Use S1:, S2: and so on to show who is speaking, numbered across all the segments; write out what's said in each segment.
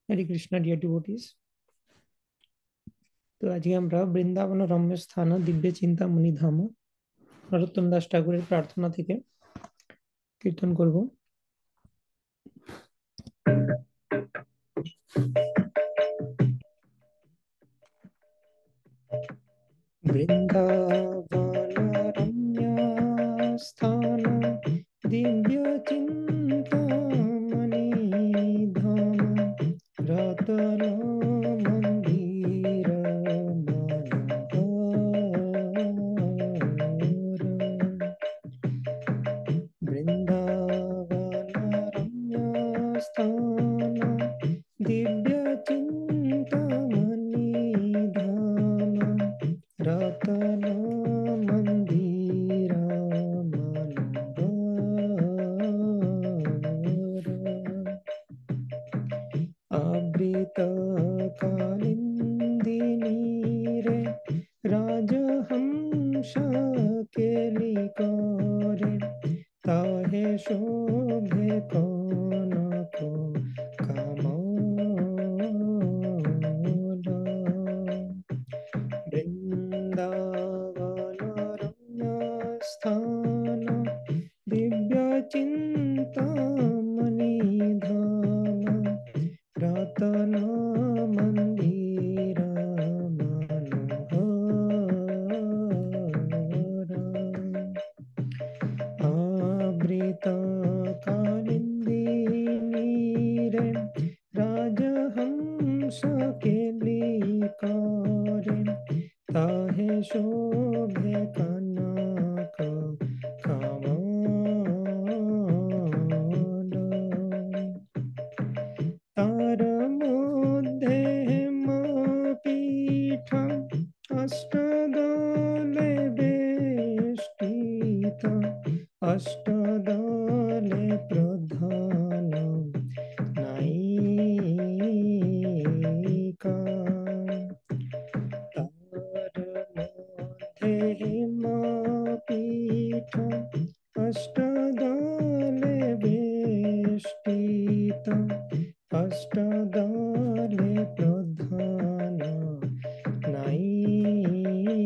S1: হরে Krishna deer devotees. তো আজকে আমরা বৃন্দাবন রম্য স্থান দিব্য চিন্তামণি ধাম নরোত্তম দাস ঠাকুরের প্রার্থনা থেকে কীর্তন করব। বৃন্দাবন রম্য স্থান দিব্য চিন্তামণি ধাম রতন মন্দির মনোহর। বৃন্দাবন রম্য স্থান দিব্য চিন্তামণি ধাম রতন মন্দির মনোহর। আবৃত কালিন্দিনী রে রাজহংস কেলি করে তাহে শোভে কনক কামল। বৃন্দাবন রম্য স্থান দিব্য চিন্তামণি ধাম রতন মন্দির মনোহর। আবৃত কালিন্দিনী রে রাজহংস কেলি করে তাহে শোভে কনক কামল। তার মধ্যে পীঠ অষ্টদলে বেষ্টিত অষ্টদলে প্রধান নায়িকা। তার মধ্যে পীঠ অষ্টদলে বেষ্টিত অষ্টদলে প্রধান নায়িকা।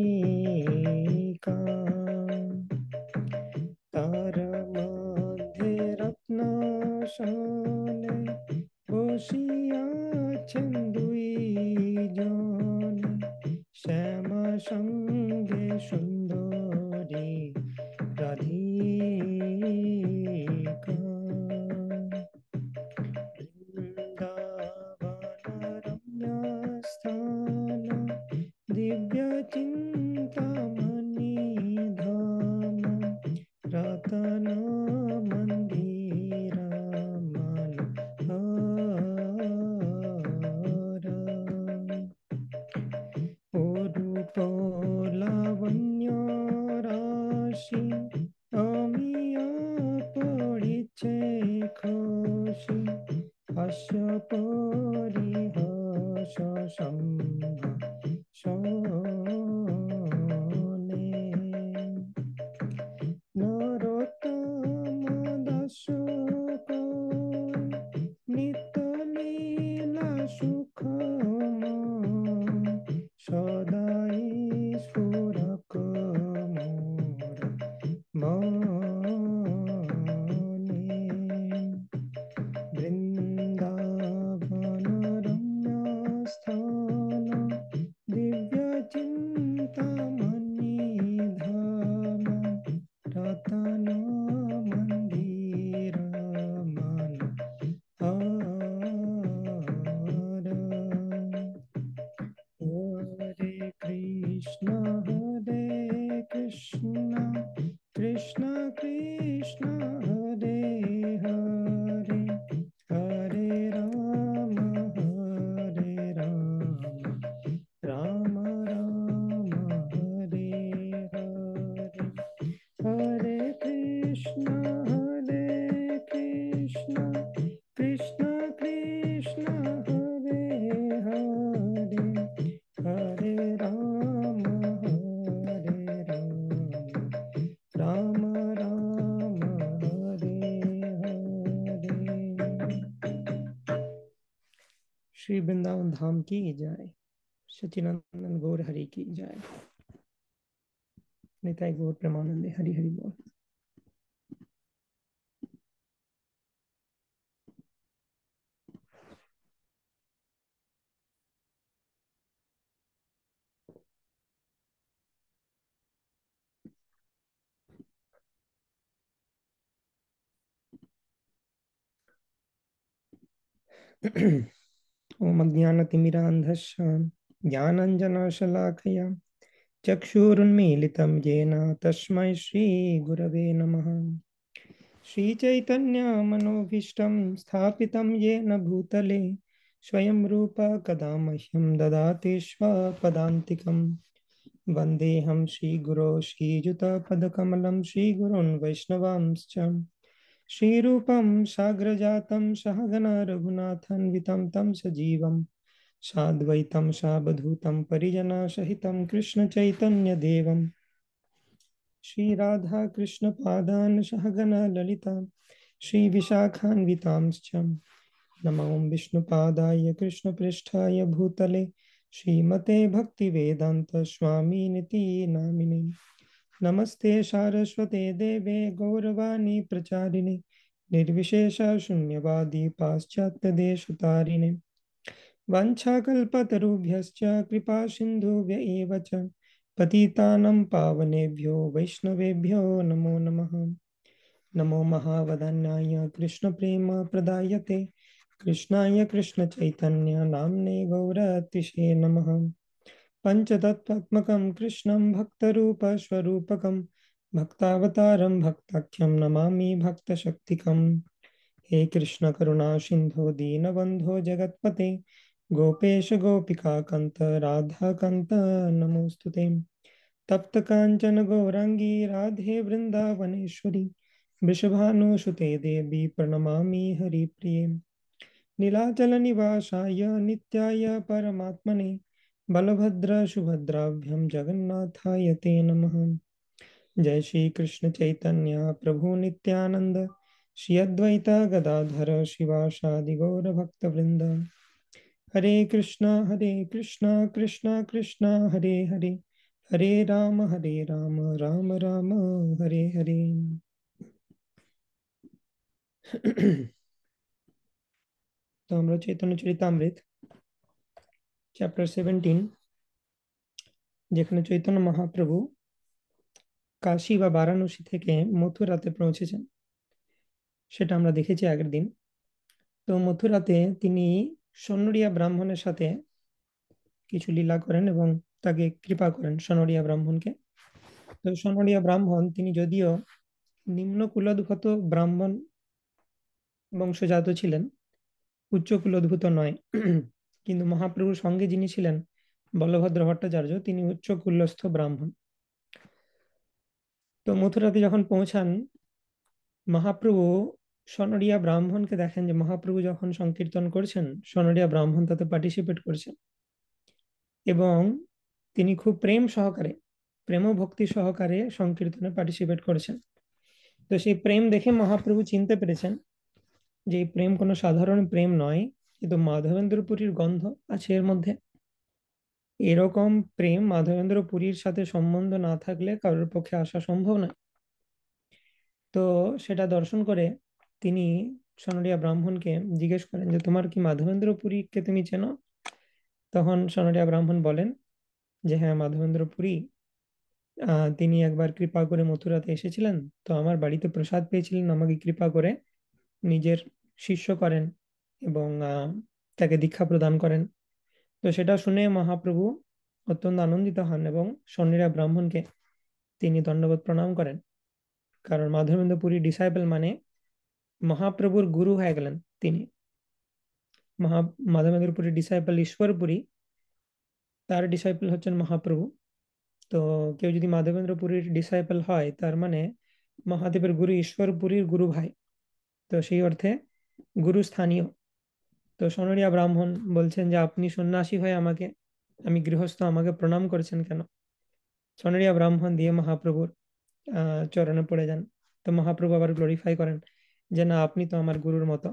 S1: তার মধ্যে রত্নাসনে বসিয়াছেন দুইজন শ্যামা সঙ্গে সুন্দরী রাধিকা। বৃন্দাবন রম্য স্থান দিব্য চিন্তামণি ধাম রতন মন্দির মনোহর। অরূপ লাবণ্য রাশি অমিয়া পড়িছে খসি হাস্য পরিহাস সম্ভাষণে। নরোত্তম দাস নিত্য লীলা সুখম সদাই স্ফুরক মোর মনে। বৃন্দাবন রম্য স্থান দিব্য চিন্তামণি ধাম রতন মন্দির মনোহর। হরে কৃষ্ণ কৃষ্ণ কৃষ্ণ হরে হরে হরে রাম রাম রাম হরে হরে। হরে কৃষ্ণ কৃষ্ণ কৃষ্ণ হরে হরে হরে রাম श्री वृंदावन धाम की जय। सचिनंदन गौर हरि की जय। निताई गौर प्रेमानंदे हरि हरि बोल। ओम अज्ञानतिमिरान्धस्य ज्ञानाञ्जनशलाकया चक्षुरुन्मीलितं येन तस्मै श्रीगुरवे नमः। श्रीचैतन्यमनोभीष्टं स्थापितं येन भूतले स्वयं रूप कदा मह्यं ददाति स्वपदान्तिकम्। वन्देऽहं श्रीगुरो श्रीयुतपदकमलं श्रीगुरोन् वैष्णवांश्च श्रीरूपं साग्रजातं सहगण रघुनाथान्वितं तं सजीवं साद्वैतं सावधूतं परिजनसहितं कृष्णचैतन्यदेवं श्रीराधा कृष्णपादान् सहगण ललिता श्रीविशाखान्वितांश्च नमो विष्णुपादाय कृष्णपृष्ठाय भूतले श्रीमते भक्तिवेदान्त स्वामिनिति नामिने। नमस्ते सारस्वते देवे गौरवाणी प्रचारिणे निर्विशेष शून्यवादी पाश्चात्य देशतारिणे वंशाकल्पतरुभ्यश्च कृपा सिन्धुभ्य एव च पतितानं पावनेभ्यो वैष्णवेभ्यो नमो नमः। नमो महावदन्याय कृष्णप्रेम प्रदायते कृष्णाय कृष्णचैतन्य नाम्ने गौरतिशे नमः। पंचतत्त्वात्मकं कृष्णं भक्तरूपस्वरूपकं भक्तावतारं भक्ताख्यं नमामि भक्तशक्तिकम्। हे कृष्ण करुणा सिंधो दीनबंधो जगत्पते गोपेश गोपिका कांत राधा कांत नमोस्तुते। तप्त कांचन गौरांगी राधे वृंदावनेश्वरी वृषभानुसुते देवी प्रणमामि हरिप्रिये। नीलाचल निवासाय नित्याय परमात्मने बलभद्र सुभद्राभ्यां जगन्नाथाय ते नमः। जय श्री कृष्ण चैतन्य प्रभु नित्यानंद श्री अद्वैत गदाधर शिवासादि गौर भक्त वृंद। हरे कृष्णा कृष्णा कृष्णा हरे हरे हरे राम राम राम हरे हरे। তো আমরা চৈতন্য চরিতামৃত চ্যাপ্টার 17, যেখানে চৈতন্য মহাপ্রভু কাশী বা বারাণসী থেকে মথুরাতে পৌঁছেছেন, সেটা আমরা দেখেছি আগের দিন। তো মথুরাতে তিনি সন্ন্যাসী ব্রাহ্মণের সাথে কিছু লীলা করেন এবং তাকে কৃপা করেন সন্ন্যাসী ব্রাহ্মণকে। তো সন্ন্যাসী ব্রাহ্মণ তিনি যদিও নিম্ন কুলোদ্ভূত ব্রাহ্মণ বংশজাত ছিলেন, উচ্চ কুলোদ্ভূত নয়, কিন্তু মহাপ্রভুর সঙ্গে যিনি ছিলেন বলভদ্র ভট্টাচার্য, তিনি উচ্চ কুলস্থ ব্রাহ্মণ। তো মথুরাতে যখন পৌঁছান, মহাপ্রভু সনরিয়া ব্রাহ্মণকে দেখেন যে মহাপ্রভু যখন সংকীর্তন করছেন সনরিয়া ব্রাহ্মণ তাতে পার্টিসিপেট করছেন এবং তিনি খুব প্রেম ভক্তি সহকারে সংকীর্তনে পার্টিসিপেট করছেন। তো সেই প্রেম দেখে মহাপ্রভু চিনতে পেরেছেন যে এই প্রেম কোনো সাধারণ প্রেম নয়, কিন্তু মাধবেন্দ্র পুরীর গন্ধ আছে এর মধ্যে। এরকম প্রেম মাধবেন্দ্র পুরীর সাথে সম্বন্ধ না থাকলে কারোর পক্ষে আসা সম্ভব নয়। তো সেটা দর্শন করে তিনি সনরিয়া ব্রাহ্মণকে জিজ্ঞেস করেন যে তোমার কি মাধবেন্দ্র পুরীকে তুমি চেনো? তখন সনরিয়া ব্রাহ্মণ বলেন যে হ্যাঁ, মাধবেন্দ্র পুরী তিনি একবার কৃপা করে মথুরাতে এসেছিলেন, তো আমার বাড়িতে প্রসাদ পেয়েছিলেন, আমাকে কৃপা করে নিজের শিষ্য করেন এবং তাকে দীক্ষা প্রদান করেন। তো সেটা শুনে মহাপ্রভু অত্যন্ত আনন্দিত হন এবং সন্নিরা ব্রাহ্মণকে তিনি দণ্ডবত প্রণাম করেন, কারণ মাধবেন্দ্র পুরী ডিসাইপল মানে মহাপ্রভুর গুরু হয়ে গেলেন তিনি। মাধবেন্দ্র পুরী ডিসাইপল ঈশ্বরপুরী, তার ডিসাইপল হচ্ছেন মহাপ্রভু। তো কেউ যদি মাধবেন্দ্র পুরীর ডিসাইপল হয় তার মানে মহাদেবের গুরু ঈশ্বরপুরীর গুরু ভাই, তো সেই অর্থে গুরু স্থানীয়। তো সনরিয়া ব্রাহ্মণ বলছেন যে আপনি সন্ন্যাসী হয়ে আমি গৃহস্থ, আমাকে প্রণাম করেছেন কেন? সনরিয়া ব্রাহ্মণ দিয়ে মহাপ্রভুর চরণে পড়ে যান। তো মহাপ্রভু আবার গ্লোরিফাই করেন যে না, আপনি তো আমার গুরুর মতো।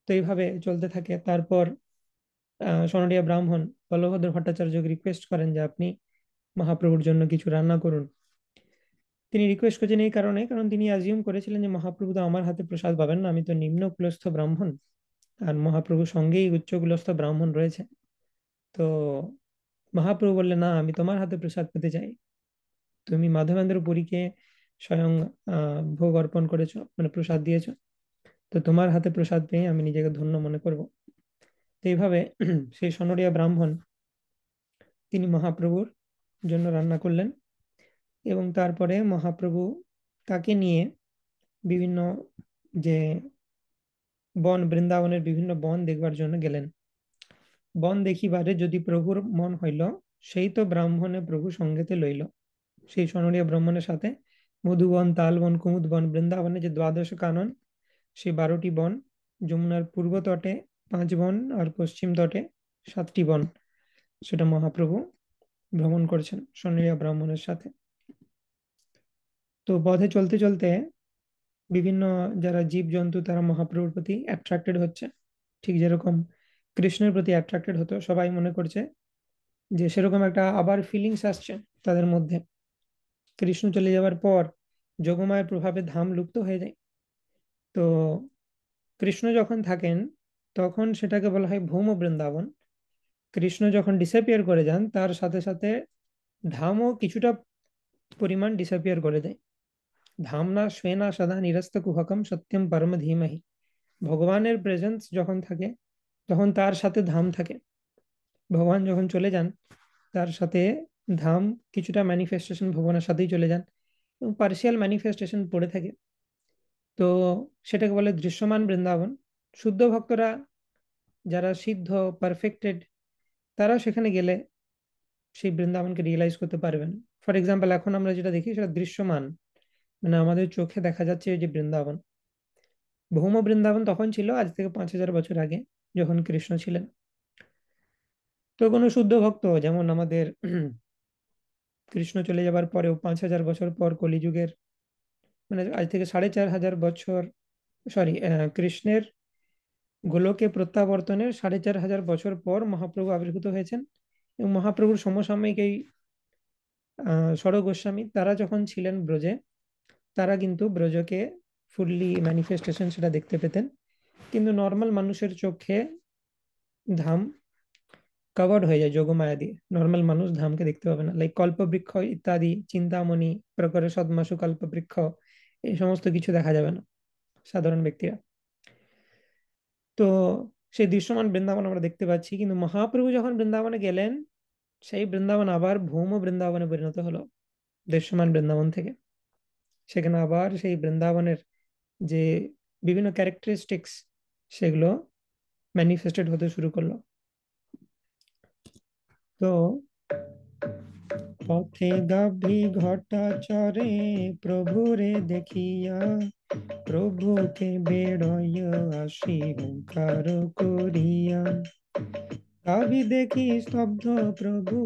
S1: তো এইভাবে চলতে থাকে। তারপর সনডিয়া ব্রাহ্মণ বলভদ্র ভট্টাচার্যকে রিকোয়েস্ট করেন যে আপনি মহাপ্রভুর জন্য কিছু রান্না করুন। তিনি রিকোয়েস্ট করছেন এই কারণে, কারণ তিনি অ্যাজিউম করেছিলেন যে মহাপ্রভু তো আমার হাতে প্রসাদ পাবেন না, আমি তো নিম্ন কুলস্থ ব্রাহ্মণ, আর মহাপ্রভুর সঙ্গেই উচ্চ কুলস্থ ব্রাহ্মণ রয়েছে। তো মহাপ্রভু বললেন, না, আমি তোমার হাতে প্রসাদ পেতে চাই। তুমি মাধবেন্দ্র পুরীকে স্বয়ং ভোগ অর্পণ করেছো, মানে প্রসাদ দিয়েছো, তো তোমার হাতে প্রসাদ পেয়ে আমি নিজেকে ধন্য মনে করব। তো এইভাবে সেই সনরিয়া ব্রাহ্মণ তিনি মহাপ্রভুর জন্য রান্না করলেন, এবং তারপরে মহাপ্রভু তাকে নিয়ে বিভিন্ন যে বন, বৃন্দাবনের বিভিন্ন বন দেখবার জন্য গেলেন। বন দেখিবারে যদি প্রভুর মন হইল, সেই তো ব্রাহ্মণে প্রভু সঙ্গেতে লইল। সেই সনরীয় ব্রাহ্মণের সাথে মধুবন, তালবন, কুমুদ বন, বৃন্দাবনে যে দ্বাদশ কানন, সেই 12টি বন, যমুনার পূর্ব তটে 5 বন আর পশ্চিম তটে 7টি বন, সেটা মহাপ্রভু ভ্রমণ করেছেন সনরীয় ব্রাহ্মণের সাথে। তো পথে চলতে চলতে বিভিন্ন যারা জীব জন্তু তারা মহাপ্রভুর প্রতি অ্যাট্রাক্টেড হচ্ছে, ঠিক যেরকম কৃষ্ণের প্রতি অ্যাট্রাক্টেড হতো। সবাই মনে করছে যে সেরকম একটা আবার ফিলিংস আসছে তাদের মধ্যে। কৃষ্ণ চলে যাওয়ার পর যোগমায়ের প্রভাবে ধাম লুপ্ত হয়ে যায়। তো কৃষ্ণ যখন থাকেন তখন সেটাকে বলা হয় ভৌম বৃন্দাবন। কৃষ্ণ যখন ডিসঅ্যাপিয়ার করে যান তার সাথে সাথে ধামও কিছুটা পরিমাণ ডিসঅ্যাপিয়ার করে দেয়। ধামনা শ্বেনা সদা নিরস্ত কুহকম সত্যম পরম ধীমহি। ভগবানের প্রেজেন্স যখন থাকে তখন তার সাথে ধাম থাকে। ভগবান যখন চলে যান তার সাথে ধাম কিছুটা ম্যানিফেস্টেশন ভগবানের সাথেই চলে যান, এবং পার্শিয়াল ম্যানিফেস্টেশন পড়ে থাকে। তো সেটাকে বলে দৃশ্যমান বৃন্দাবন। শুদ্ধ ভক্তরা যারা সিদ্ধ, পারফেক্টেড, তারা সেখানে গেলে সেই বৃন্দাবনকে রিয়েলাইজ করতে পারবেন। ফর এক্সাম্পল, এখন আমরা যেটা দেখি সেটা দৃশ্যমান, মানে আমাদের চোখে দেখা যাচ্ছে এই যে বৃন্দাবন। ভৌম বৃন্দাবন তখন ছিল আজ থেকে 5000 বছর আগে, যখন কৃষ্ণ ছিলেন। তো কোনো শুদ্ধ ভক্ত, যেমন আমাদের কৃষ্ণ চলে যাবার পরেও 5000 বছর পর কলিযুগের, মানে আজ থেকে 4500 বছর, সরি, কৃষ্ণের গোলকে প্রত্যাবর্তনের 4500 বছর পর মহাপ্রভু আবির্ভূত হয়েছেন। এবং মহাপ্রভুর সমসাময়িক এই ষড় গোস্বামী তারা যখন ছিলেন ব্রজে, তারা কিন্তু ব্রজকে ফুললি ম্যানিফেস্টেশন সেটা দেখতে পেতেন। কিন্তু নর্মাল মানুষের চোখে ধাম কভার্ড হয়ে যায় যোগমায়া দিয়ে, নর্মাল মানুষ ধামকে দেখতে পাবে না। লাইক কল্পবৃক্ষ ইত্যাদি, চিন্তামণি, প্রকারে সদ্মাসু কল্পবৃক্ষ, এই সমস্ত কিছু দেখা যাবে না সাধারণ ব্যক্তিরা। তো সেই দৃশ্যমান বৃন্দাবন আমরা দেখতে পাচ্ছি, কিন্তু মহাপ্রভু যখন বৃন্দাবনে গেলেন সেই বৃন্দাবন আবার ভৌম বৃন্দাবনে পরিণত হলো দৃশ্যমান বৃন্দাবন থেকে। সেখানে আবার সেই বৃন্দাবনের যে বিভিন্ন ক্যারেক্টারিস্টিক্স সেগুলো ম্যানিফেস্টেড হতে শুরু করলো। তো পথে গাভী ঘটা চরে প্রভুরে দেখিয়া, প্রভুকে বেড়য় আসি হুঙ্কার করিয়া। গাভী দেখি স্তব্ধ প্রভু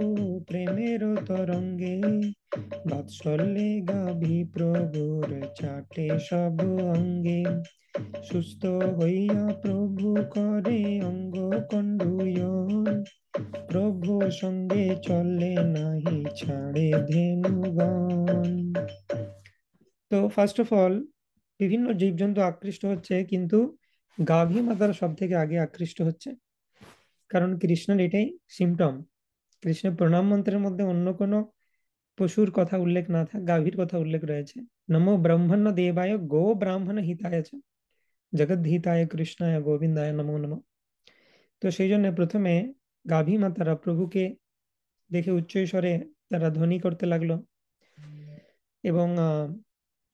S1: প্রেমের তরঙ্গে, বাৎসল্যে গাভী প্রভুর চাটে সব অঙ্গে। সুস্থ হইয়া প্রভু করে অঙ্গ কণ্ডুয়ন, প্রভু সঙ্গে চলে নাহি ছাড়ে ধেনুগণ। তো ফার্স্ট অফ অল বিভিন্ন জীবজন্তু আকৃষ্ট হচ্ছে, কিন্তু গাভী মাতার সব থেকে আগে আকৃষ্ট হচ্ছে, কারণ কৃষ্ণের এটাই সিমটম। কৃষ্ণের প্রণাম মন্ত্রের মধ্যে অন্য কোনো পশুর কথা উল্লেখ না থাক, গাভীর কথা উল্লেখ রয়েছে। নমো ব্রহ্মণ্য দেবায় গো ব্রাহ্মণ হিতায় চ, জগৎ হিতায় কৃষ্ণায় গোবিন্দায় নমো নমঃ। তো সেই জন্য প্রথমে গাভী মাতারা প্রভুকে দেখে উচ্চস্বরে তারা ধ্বনি করতে লাগলো, এবং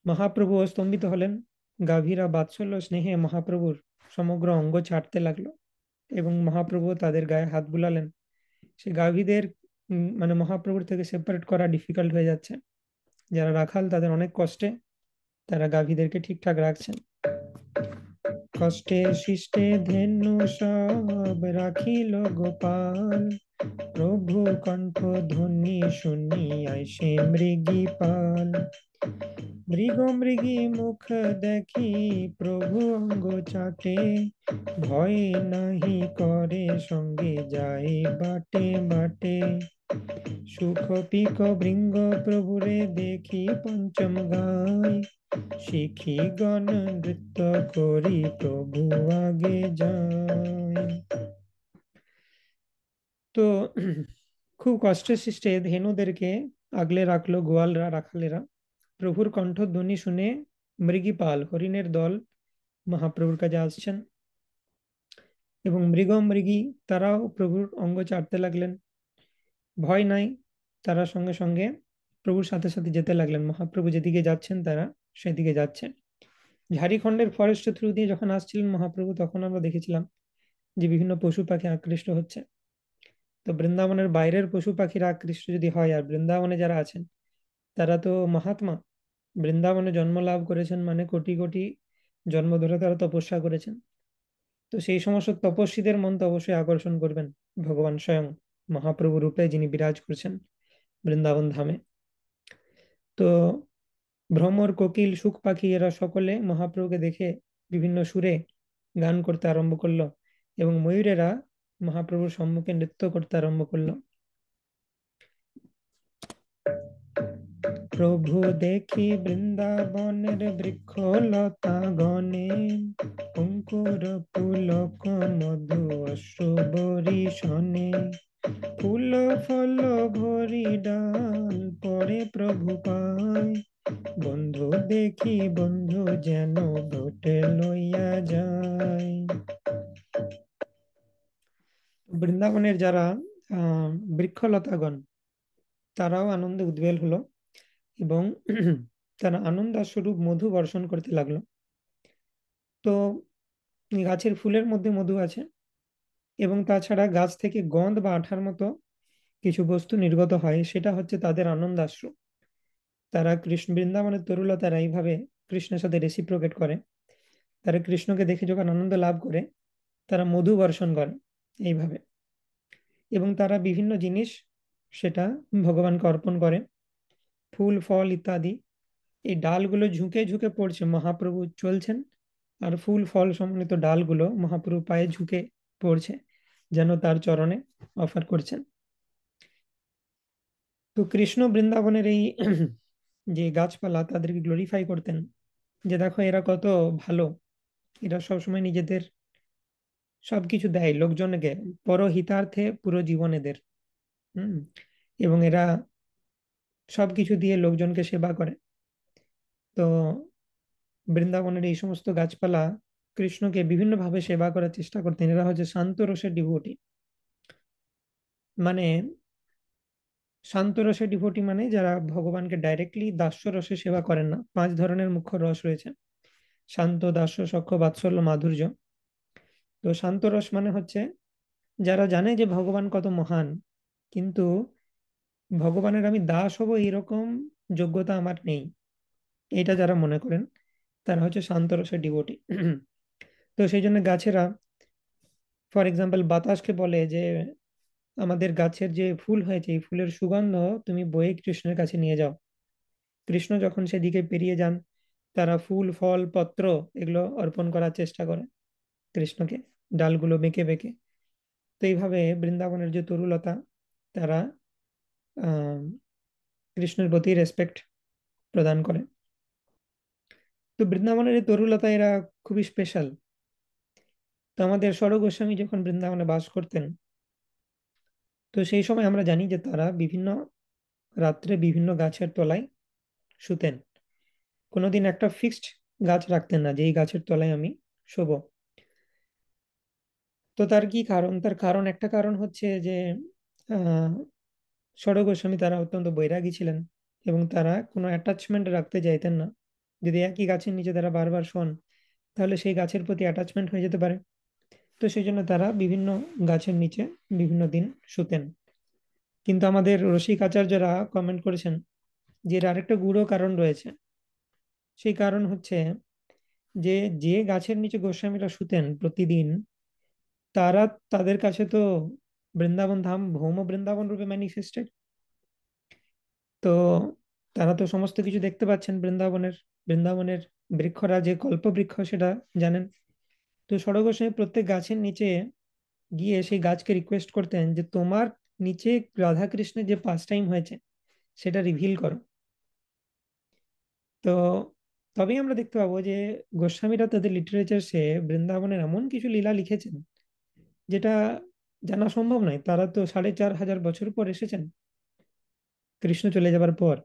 S1: মহাপ্রভু স্তম্ভিত হলেন। গাভীরা বাৎসল্য স্নেহে মহাপ্রভুর সমগ্র অঙ্গ ছাড়তে লাগলো, এবং মহাপ্রভু তাদের গায়ে হাত বুলালেন। সে গাভীদের মানে মহাপ্রভুর থেকে সেপারেট করা ডিফিকাল্ট হয়ে যাচ্ছে। যারা রাখাল তাদের অনেক কষ্টে তারা গাভীদেরকে ঠিকঠাক রাখছেন। কষ্টে শিষ্টে ধেনু সব রাখিল গোপাল, প্রভু কণ্ঠ ধ্বনি শুনি আইসে মৃগী পাল। মৃগ মৃগী মুখ দেখি প্রভু অঙ্গ চাটে, ভয় নাহি করে সঙ্গে যায় বাটে বাটে। সুখ পিক ভৃঙ্গ প্রভুরে দেখি পঞ্চম গায়, শিখি গণ নৃত্য করি প্রভু আগে যায়। তো খুব কষ্টে সৃষ্টে ধেনুদেরকে আগলে রাখলো গোয়ালরা, রাখালেরা। প্রভুর কণ্ঠধ্বনি শুনে মৃগীপাল হরিণের দল মহাপ্রভুর কাছে আসছেন, এবং মৃগ মৃগী তারাও প্রভুর অঙ্গ চাটতে লাগলেন। ভয় নাই, তারা সঙ্গে সঙ্গে প্রভুর সাথে সাথে যেতে লাগলেন। মহাপ্রভু যেদিকে যাচ্ছেন তারা সেদিকে যাচ্ছেন। ঝাড়িখণ্ডের ফরেস্ট থ্রু দিয়ে যখন আসছিলেন মহাপ্রভু, তখন আমরা দেখেছিলাম যে বিভিন্ন পশু পাখি আকৃষ্ট হচ্ছে। তো বৃন্দাবনের বাইরের পশু পাখিরা আকৃষ্ট যদি হয়, আর বৃন্দাবনে যারা আছেন তারা তো মহাত্মা, বৃন্দাবনে জন্ম লাভ করেছেন মানে কোটি কোটি জন্ম ধরে তারা তপস্যা করেছেন। তো সেই সমস্ত তপস্বীদের মন তো অবশ্যই আকর্ষণ করবেন ভগবান স্বয়ং মহাপ্রভু রূপে, যিনি বিরাজ করছেন বৃন্দাবন ধামে। তো ভ্রমর, কোকিল, সুখ পাখি এরা সকলে মহাপ্রভুকে দেখে বিভিন্ন সুরে গান করতে আরম্ভ করলো, এবং ময়ূরেরা মহাপ্রভুর সম্মুখে নৃত্য করতে আরম্ভ করলো। প্রভু দেখি বৃন্দাবনের বৃক্ষলতা গণে, অঙ্কুর পুলক মধু অশ্রু বরিশনে, ফুল ফল ভরি ডাল পরে প্রভু পায়, বন্ধু দেখি বন্ধু যেন ভোটে লইয়া যায়। বৃন্দাবনের যারা বৃক্ষলতাগণ তারাও আনন্দে উদ্বেল হলো, এবং তারা আনন্দাস্বরূপ মধু বর্ষণ করতে লাগলো। তো গাছের ফুলের মধ্যে মধু আছে, এবং তাছাড়া গাছ থেকে গন্ধ বা আঠার মতো কিছু বস্তু নির্গত হয়, সেটা হচ্ছে তাদের আনন্দাশ্রু। তারা কৃষ্ণ, বৃন্দাবনের তরুলতারা এইভাবে কৃষ্ণের সাথে রেসিপ্রোকেট করে। তারা কৃষ্ণকে দেখে যখন আনন্দ লাভ করে, তারা মধু বর্ষণ করে এইভাবে, এবং তারা বিভিন্ন জিনিস সেটা ভগবানকে অর্পণ করে, ফুল ফল ইত্যাদি। এই ডালগুলো ঝুঁকে ঝুঁকে পড়ছে, মহাপ্রভু চলছেন আর ফুল ফল সমন্বিত ডালগুলো মহাপ্রভু পায়ে ঝুঁকে পড়ছে, যেন তার চরণে অফার করছেন। তো কৃষ্ণ বৃন্দাবনের এই যে গাছপালা তাদেরকে গ্লোরিফাই করতেন, যে দেখো এরা কত ভালো, এরা সবসময় নিজেদের সবকিছু দেয় লোকজনকে, পরহিতার্থে পুরো জীবন এদের। হম। এবং এরা সবকিছু দিয়ে লোকজনকে সেবা করে। তো বৃন্দাবনের এই সমস্ত গাছপালা কৃষ্ণকে বিভিন্নভাবে সেবা করার চেষ্টা করতেন। এরা হচ্ছে শান্ত রসের ডিভোটি। মানে শান্ত রসের ডিভোটি মানে যারা ভগবানকে ডাইরেক্টলি দাস্য রসে সেবা করেন না। 5 ধরনের মুখ্য রস রয়েছে: শান্ত, দাস্য, সখ্য, বাৎসল্য, মাধুর্য। তো শান্ত রস মানে হচ্ছে যারা জানে যে ভগবান কত মহান, কিন্তু ভগবানের আমি দাস হব এরকম যোগ্যতা আমার নেই, এটা যারা মনে করেন তারা হচ্ছে শান্ত রসের ডিভোটি। তো সেই জন্য গাছেরা, ফর এক্সাম্পল, বাতাসকে বলে যে আমাদের গাছের যে ফুল হয়েছে এই ফুলের সুগন্ধ তুমি বয়ে কৃষ্ণের কাছে নিয়ে যাও। কৃষ্ণ যখন সেদিকে পেরিয়ে যান, তারা ফুল ফল পত্র এগুলো অর্পণ করার চেষ্টা করে কৃষ্ণকে, ডালগুলো বেঁকে বেঁকে। তো এইভাবে বৃন্দাবনের যে তরুলতা তারা আহ কৃষ্ণের প্রতি রেসপেক্ট প্রদান করে। তো বৃন্দাবনের এই তরুলতা এরা খুবই স্পেশাল। তো আমাদের স্বরূপ গোস্বামী যখন বৃন্দাবনে বাস করতেন, তো সেই সময় আমরা জানি যে তারা বিভিন্ন রাত্রে বিভিন্ন গাছের তলায় শুতেন। কোনোদিন একটা ফিক্সড গাছ রাখতেন না যে এই গাছের তলায় আমি শোবো। তো তার কি কারণ? তার কারণ, একটা কারণ হচ্ছে যে আহ ষড় গোস্বামী তারা অত্যন্ত বৈরাগী ছিলেন, এবং তারা কোনো অ্যাটাচমেন্ট রাখতে চাইতেন না। যদি একই গাছের নিচে তারা বারবার শোন, তাহলে সেই গাছের প্রতি অ্যাটাচমেন্ট হয়ে যেতে পারে। তো সেই জন্য তারা বিভিন্ন গাছের নিচে বিভিন্ন দিন শুতেন। কিন্তু আমাদের রসিক আচার্যরা কমেন্ট করেছেন যে এর আরেকটা গূঢ় কারণ রয়েছে। সেই কারণ হচ্ছে যে যে গাছের নিচে গোস্বামীরা শুতেন প্রতিদিন, তারা, তাদের কাছে তো বৃন্দাবন ধাম ভৌম বৃন্দাবন রূপে ম্যানিফেস্টেড। তো তারা তো সমস্ত কিছু দেখতে পাচ্ছেন বৃন্দাবনের। বৃন্দাবনের বৃক্ষরা যে কল্প বৃক্ষ সেটা জানেন। তো সড়ক গোস্বামী প্রত্যেক গাছের নিচে গিয়ে সেই গাছকে রিকোয়েস্ট করতেন যে তোমার নিচে রাধা কৃষ্ণের যে পাস টাইম হয়েছে সেটা রিভিল করো। তো তবেই আমরা দেখতে পাবো যে গোস্বামীরা তাদের লিটারেচার বৃন্দাবনের এমন কিছু লীলা লিখেছেন যেটা জানা সম্ভব নয়। তারা তো 4,500 বছর পর এসেছেন কৃষ্ণ চলে যাবার পর।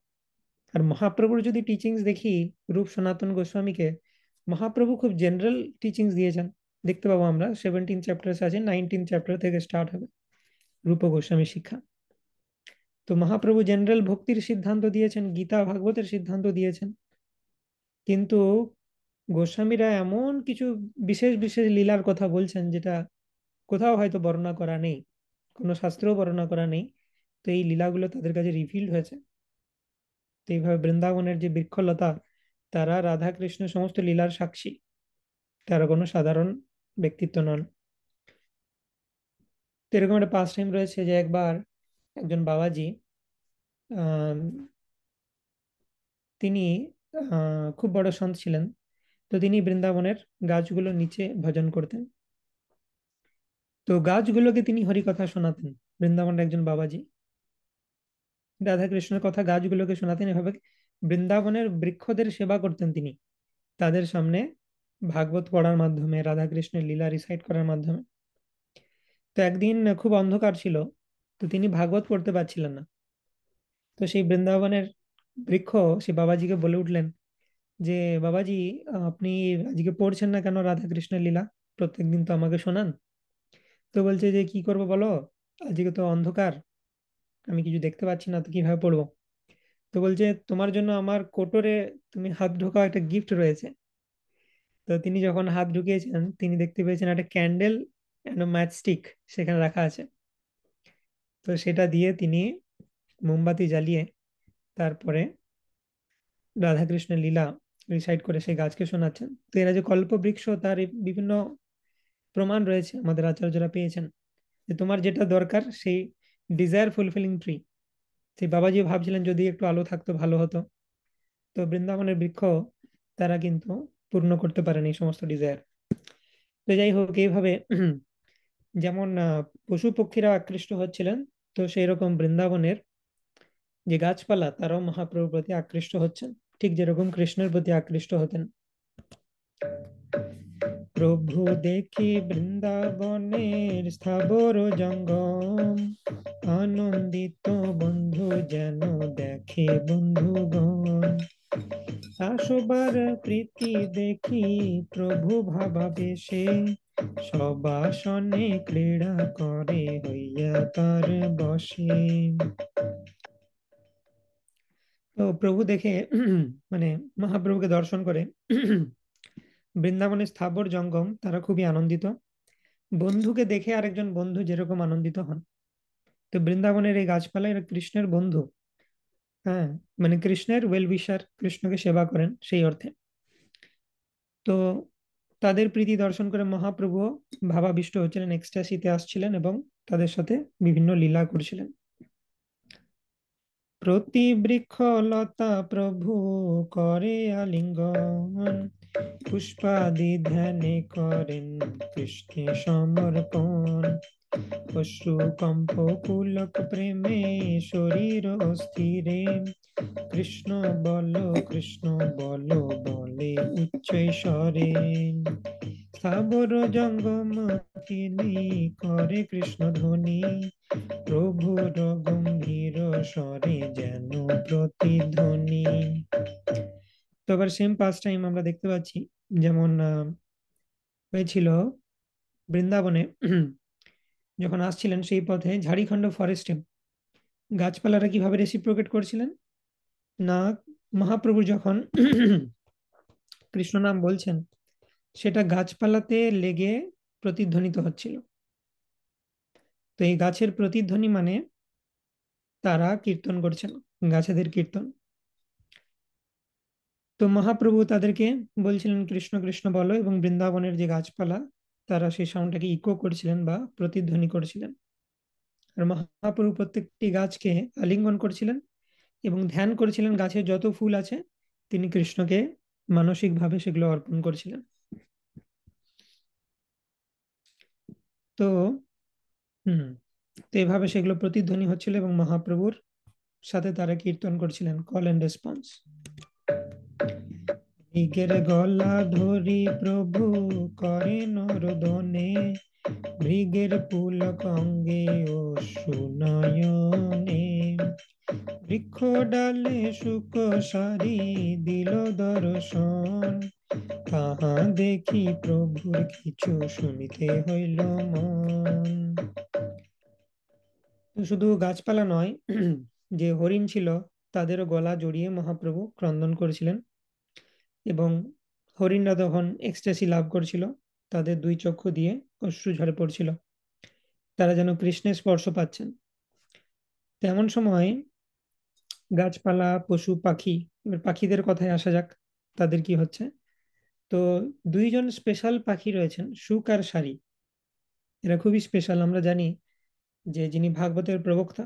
S1: আর মহাপ্রভুর যদি টিচিংস দেখি, রূপ সনাতন গোস্বামীকে, মহাপ্রভু খুব জেনারেল টিচিংস দিয়েছেন। দেখতে পাবো আমরা 17 চ্যাপ্টার্স আছে, 19 চ্যাপ্টার থেকে স্টার্ট হবে রূপ গোস্বামী শিক্ষা। তো মহাপ্রভু জেনারেল ভক্তির সিদ্ধান্ত দিয়েছেন, গীতা ভাগবতের সিদ্ধান্ত দিয়েছেন, কিন্তু গোস্বামীরা এমন কিছু বিশেষ বিশেষ লীলার কথা বলছেন যেটা কোথাও হয়তো বর্ণনা করা নেই, কোনো শাস্ত্রেও বর্ণনা করা নেই। তো এই লীলাগুলো তাদের কাছে রিভিলড হয়েছে। তো এইভাবে বৃন্দাবনের যে বৃক্ষলতা, তারা রাধা কৃষ্ণ সমস্ত লীলার সাক্ষী। তারা কোনো সাধারণ ব্যক্তিত্ব নন। তো এরকম একটা পাস টাইম রয়েছে যে একবার একজন বাবাজি, আহ তিনি খুব বড় সন্ত ছিলেন। তো তিনি বৃন্দাবনের গাছগুলোর নিচে ভজন করতেন। তো গাছগুলোকে তিনি হরিকথা শোনাতেন। বৃন্দাবনের একজন বাবাজি রাধা কৃষ্ণের কথা গাছগুলোকে শোনাতেন। এভাবে বৃন্দাবনের বৃক্ষদের সেবা করতেন তিনি, তাদের সামনে ভাগবত পড়ার মাধ্যমে, রাধা কৃষ্ণের লীলা রিসাইট করার মাধ্যমে। তো একদিন খুব অন্ধকার ছিল, তো তিনি ভাগবত পড়তে পারছিলেন না। তো সেই বৃন্দাবনের বৃক্ষ সেই বাবাজিকে বলে উঠলেন যে বাবাজি, আপনি আজকে পড়ছেন না কেন রাধা কৃষ্ণের লীলা? প্রত্যেকদিন তো আমাকে শোনান। তো বলছে যে কি করবো বলো, আজকে তো অন্ধকার, আমি কিছু দেখতে পাচ্ছি না, তো কিভাবে পড়বো? তো বলছে তোমার জন্য আমার কোটরে তুমি হাত ঢোকাও একটা গিফট রয়েছে। তো তিনি যখন হাত ঢুকিয়েছেন, তিনি দেখতে পেয়েছেন একটা ক্যান্ডেল এন্ড ম্যাচ স্টিক সেখানে রাখা আছে। তো সেটা দিয়ে তিনি মোমবাতি জ্বালিয়ে তারপরে রাধাকৃষ্ণের লীলা রিসাইট করে সেই গাছকে শোনাচ্ছেন। তো এরা যে কল্পবৃক্ষ, তার এই বিভিন্ন প্রমাণ রয়েছে আমাদের আচার্যরা পেয়েছেন যে তোমার যেটা দরকার সেই ডিজায়ার ফুলফিলিং ট্রি। সেই বাবাজি ভাবছিলেন যদি একটু আলো থাকতো ভালো হতো। তো বৃন্দাবনের বৃক্ষ তারা কিন্তু পূর্ণ করতে পারেন এই সমস্ত ডিজায়ার। তো যাই হোক, এইভাবে যেমন পশু পক্ষীরা আকৃষ্ট হচ্ছিলেন, তো সেই রকম বৃন্দাবনের যে গাছপালা তারাও মহাপ্রভুর প্রতি আকৃষ্ট হচ্ছেন, ঠিক যেরকম কৃষ্ণের প্রতি আকৃষ্ট হতেন। প্রভু দেখি বৃন্দাবনের স্থাবর জঙ্গম, আনন্দিত বন্ধু যেন দেখে বন্ধুগণ। আসবার প্রীতি দেখি প্রভু ভাবাবেশে, সবাসনে ক্রীড়া করে হইয়া তার বশে। তো প্রভু দেখে মানে মহাপ্রভুকে দর্শন করে বৃন্দাবনের স্থাবর জঙ্গম তারা খুবই আনন্দিত। বন্ধুকে দেখে আরেকজন বন্ধু যেরকম আনন্দিত হন, তো বৃন্দাবনের এই গাছপালা এরা কৃষ্ণের বন্ধু। হ্যাঁ, মানে কৃষ্ণের ওয়েল উইশার, কৃষ্ণকে সেবা করেন সেই অর্থে। তো তাদের প্রীতি দর্শন করে মহাপ্রভু ভাবাবিষ্ট হচ্ছিলেন, এক্সট্যাসিতে আসছিলেন এবং তাদের সাথে বিভিন্ন লীলা করছিলেন। প্রতি বৃক্ষলতা প্রভু করে আলিঙ্গন, পুষ্পাদি ধ্যানে করেন কৃষ্ণে সমর্পণ। অশ্রু কম্প পুলক প্রেমে শরীর স্থিরে, কৃষ্ণ বল কৃষ্ণ বল বলে উচ্চ স্বরে। স্থাবর জঙ্গম তিনি করে কৃষ্ণ ধ্বনি, প্রভুর গম্ভীর স্বরে যেন প্রতিধ্বনি। তো আবার সেম পাস টাইম আমরা দেখতে পাচ্ছি, যেমন হয়েছিল বৃন্দাবনে যখন আসছিলেন সেই পথে ঝাড়িখণ্ড ফরেস্টে গাছপালারা কিভাবে রেসিপ্রোকেট করছিলেন না, মহাপ্রভু যখন কৃষ্ণ নাম বলছেন সেটা গাছপালাতে লেগে প্রতিধ্বনিত হচ্ছিল। তো এই গাছের প্রতিধ্বনি মানে তারা কীর্তন করছেন, গাছেদের কীর্তন। তো মহাপ্রভু তাদেরকে বলছিলেন কৃষ্ণ কৃষ্ণ বলো, এবং বৃন্দাবনের যে গাছপালা তারা সেই সাউন্ডটাকে ইকো করছিলেন বা প্রতিধ্বনি করছিলেন। আর মহাপ্রভু প্রত্যেকটি গাছকে আলিঙ্গন করছিলেন এবং ধ্যান করেছিলেন গাছে যত ফুল আছে তিনি কৃষ্ণকে মানসিকভাবে সেগুলো অর্পণ করেছিলেন। তো হুম তো এভাবে সেগুলো প্রতিধ্বনি হচ্ছিল এবং মহাপ্রভুর সাথে তারা কীর্তন করছিলেন, কল এন্ড রেসপন্স। মৃগের গলা ধরি প্রভু করেন রোদনে, মৃগের পুলক অঙ্গে ও সুনয়নে, বৃক্ষ ডালে শুক সারি দিল দর্শন, তাহা দেখি প্রভুর কিছু শুনিতে হইল মন। তো শুধু গাছপালা নয়, যে হরিণ ছিল তাদেরও গলা জড়িয়ে মহাপ্রভু ক্রন্দন করেছিলেন, এবং হরিণরা তখন এক্সট্যাসি লাভ করছিল, তাদের দুই চক্ষু দিয়ে অশ্রু ঝরে পড়ছিল, তারা যেন কৃষ্ণের স্পর্শ পাচ্ছেন। তেমন সময় গাছপালা, পশু পাখি, এবার পাখিদের কথায় আসা যাক, তাদের কি হচ্ছে। তো দুইজন স্পেশাল পাখি রয়েছেন, শুক আর সারি। এরা খুবই স্পেশাল। আমরা জানি যে যিনি ভাগবতের প্রবক্তা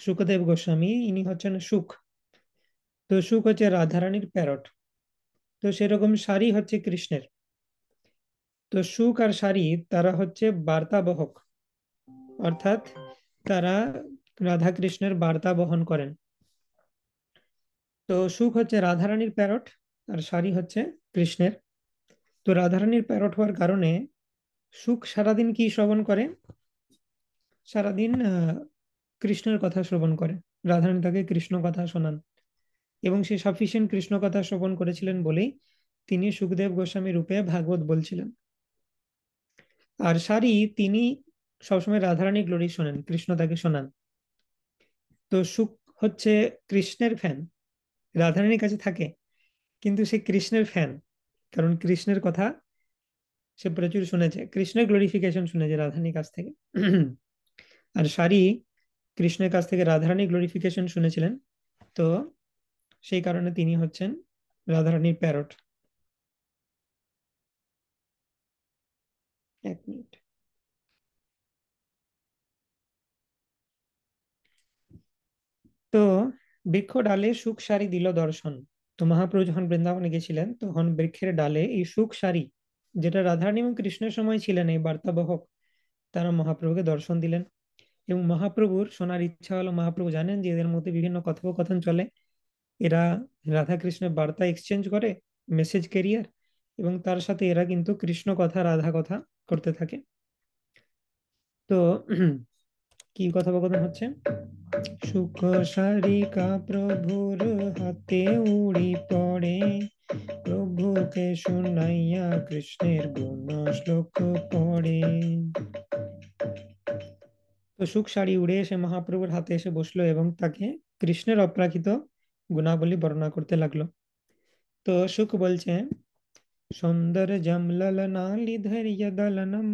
S1: শুকদেব গোস্বামী, ইনি হচ্ছেন শুক। তো শুক হচ্ছে রাধারানীর প্যারট, তো সেরকম সারি হচ্ছে কৃষ্ণের। তো শুক আর সারি তারা হচ্ছে বার্তাবহক, অর্থাৎ তারা রাধা কৃষ্ণের বার্তা বহন করেন। তো শুক হচ্ছে রাধারানীর প্যারট আর সারি হচ্ছে কৃষ্ণের। তো রাধারানীর প্যারট হওয়ার কারণে শুক সারাদিন কি শ্রবণ করে? সারাদিন কৃষ্ণের কথা শ্রবণ করে। রাধারানী তাকে কৃষ্ণ কথা শোনান, এবং সে সাফিসিয়েন্ট কৃষ্ণ কথা শ্রবণ করেছিলেন বলেই তিনি সুখদেব গোস্বামী রূপে ভাগবত বলছিলেন। আর সারি, তিনি সবসময় রাধারানী গ্লোরি শোনেন, কৃষ্ণ তাকে শোনান। তো সুখ হচ্ছে কৃষ্ণের ফ্যান, রাধারানীর কাছে থাকে কিন্তু সে কৃষ্ণের ফ্যান, কারণ কৃষ্ণের কথা সে প্রচুর শুনেছে, কৃষ্ণের গ্লোরিফিকেশন শুনেছে রাধারানীর কাছ থেকে। আর সারি কৃষ্ণের কাছ থেকে রাধারানী গ্লোরিফিকেশন শুনেছিলেন, তো সেই কারণে তিনি হচ্ছেন রাধারানীর প্যারট। এক মিনিট। তো বৃক্ষ ডালে সুখ সারি দিল দর্শন। তো মহাপ্রভু যখন বৃন্দাবনে গেছিলেন তখন বৃক্ষের ডালে এই সুখ সারি, যেটা রাধারানী এবং কৃষ্ণের সময় ছিলেন এই বার্তাবহক, তারা মহাপ্রভুকে দর্শন দিলেন। এবং মহাপ্রভুর শোনার ইচ্ছা হলো, মহাপ্রভু জানেন যে এদের মধ্যে বিভিন্ন কথোপকথন চলে, এরা রাধা কৃষ্ণের বার্তা এক্সচেঞ্জ করে, মেসেজ ক্যারিয়ার, এবং তার সাথে এরা কিন্তু কৃষ্ণ কথা রাধা কথা করতে থাকে। তো কি কথোপকথন হচ্ছে? সুখ সারিকা প্রভুর হাতে উড়ি পড়ে, প্রভুকে শুনাইয়া কৃষ্ণের গুণ শ্লোক পড়ে। তো সুখ সারি উড়ে এসে মহাপ্রভুর হাতে এসে বসলো এবং তাকে কৃষ্ণের অপ্রাকৃত গুণাবলী বর্ণনা করতে লাগলো। তো সুখ বলছে, সৌন্দর্যম ললনালিধৈর্য দলনম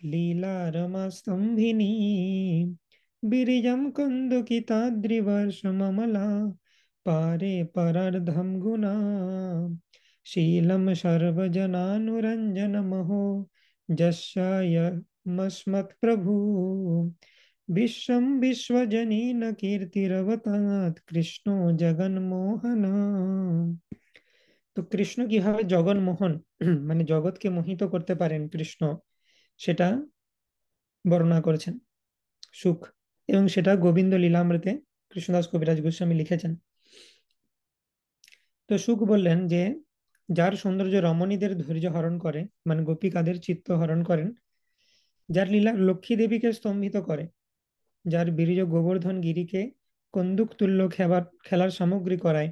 S1: লীলা রমা স্তম্ভিনী, বিরিজম কন্দুকিতাদ্রিবর্ষমমলা পারে পরার্ধম গুণা, শীলম সর্বজনানুরঞ্জনমহো যস্যায়মস্মৎ প্রভু, বিশ্বম বিশ্বজনীন কীর্তিরবতাৎ কৃষ্ণ জগন্মোহন। তো কৃষ্ণ কিভাবে জগন্মোহন, মানে জগৎকে মোহিত করতে পারেন কৃষ্ণ, সেটা বর্ণনা করেছেন সুখ, এবং সেটা গোবিন্দ লীলামৃতে কৃষ্ণদাস কবিরাজ গোস্বামী লিখেছেন। তো সুখ বললেন যে যার সৌন্দর্য রমণীদের ধৈর্য হরণ করে, মানে গোপিকাদের চিত্ত হরণ করেন, যার লীলা লক্ষ্মী দেবীকে স্তম্ভিত করে, যার বীর্য গোবর্ধন গিরিকে কন্দুক তুল্য খেলার সামগ্রী করায়,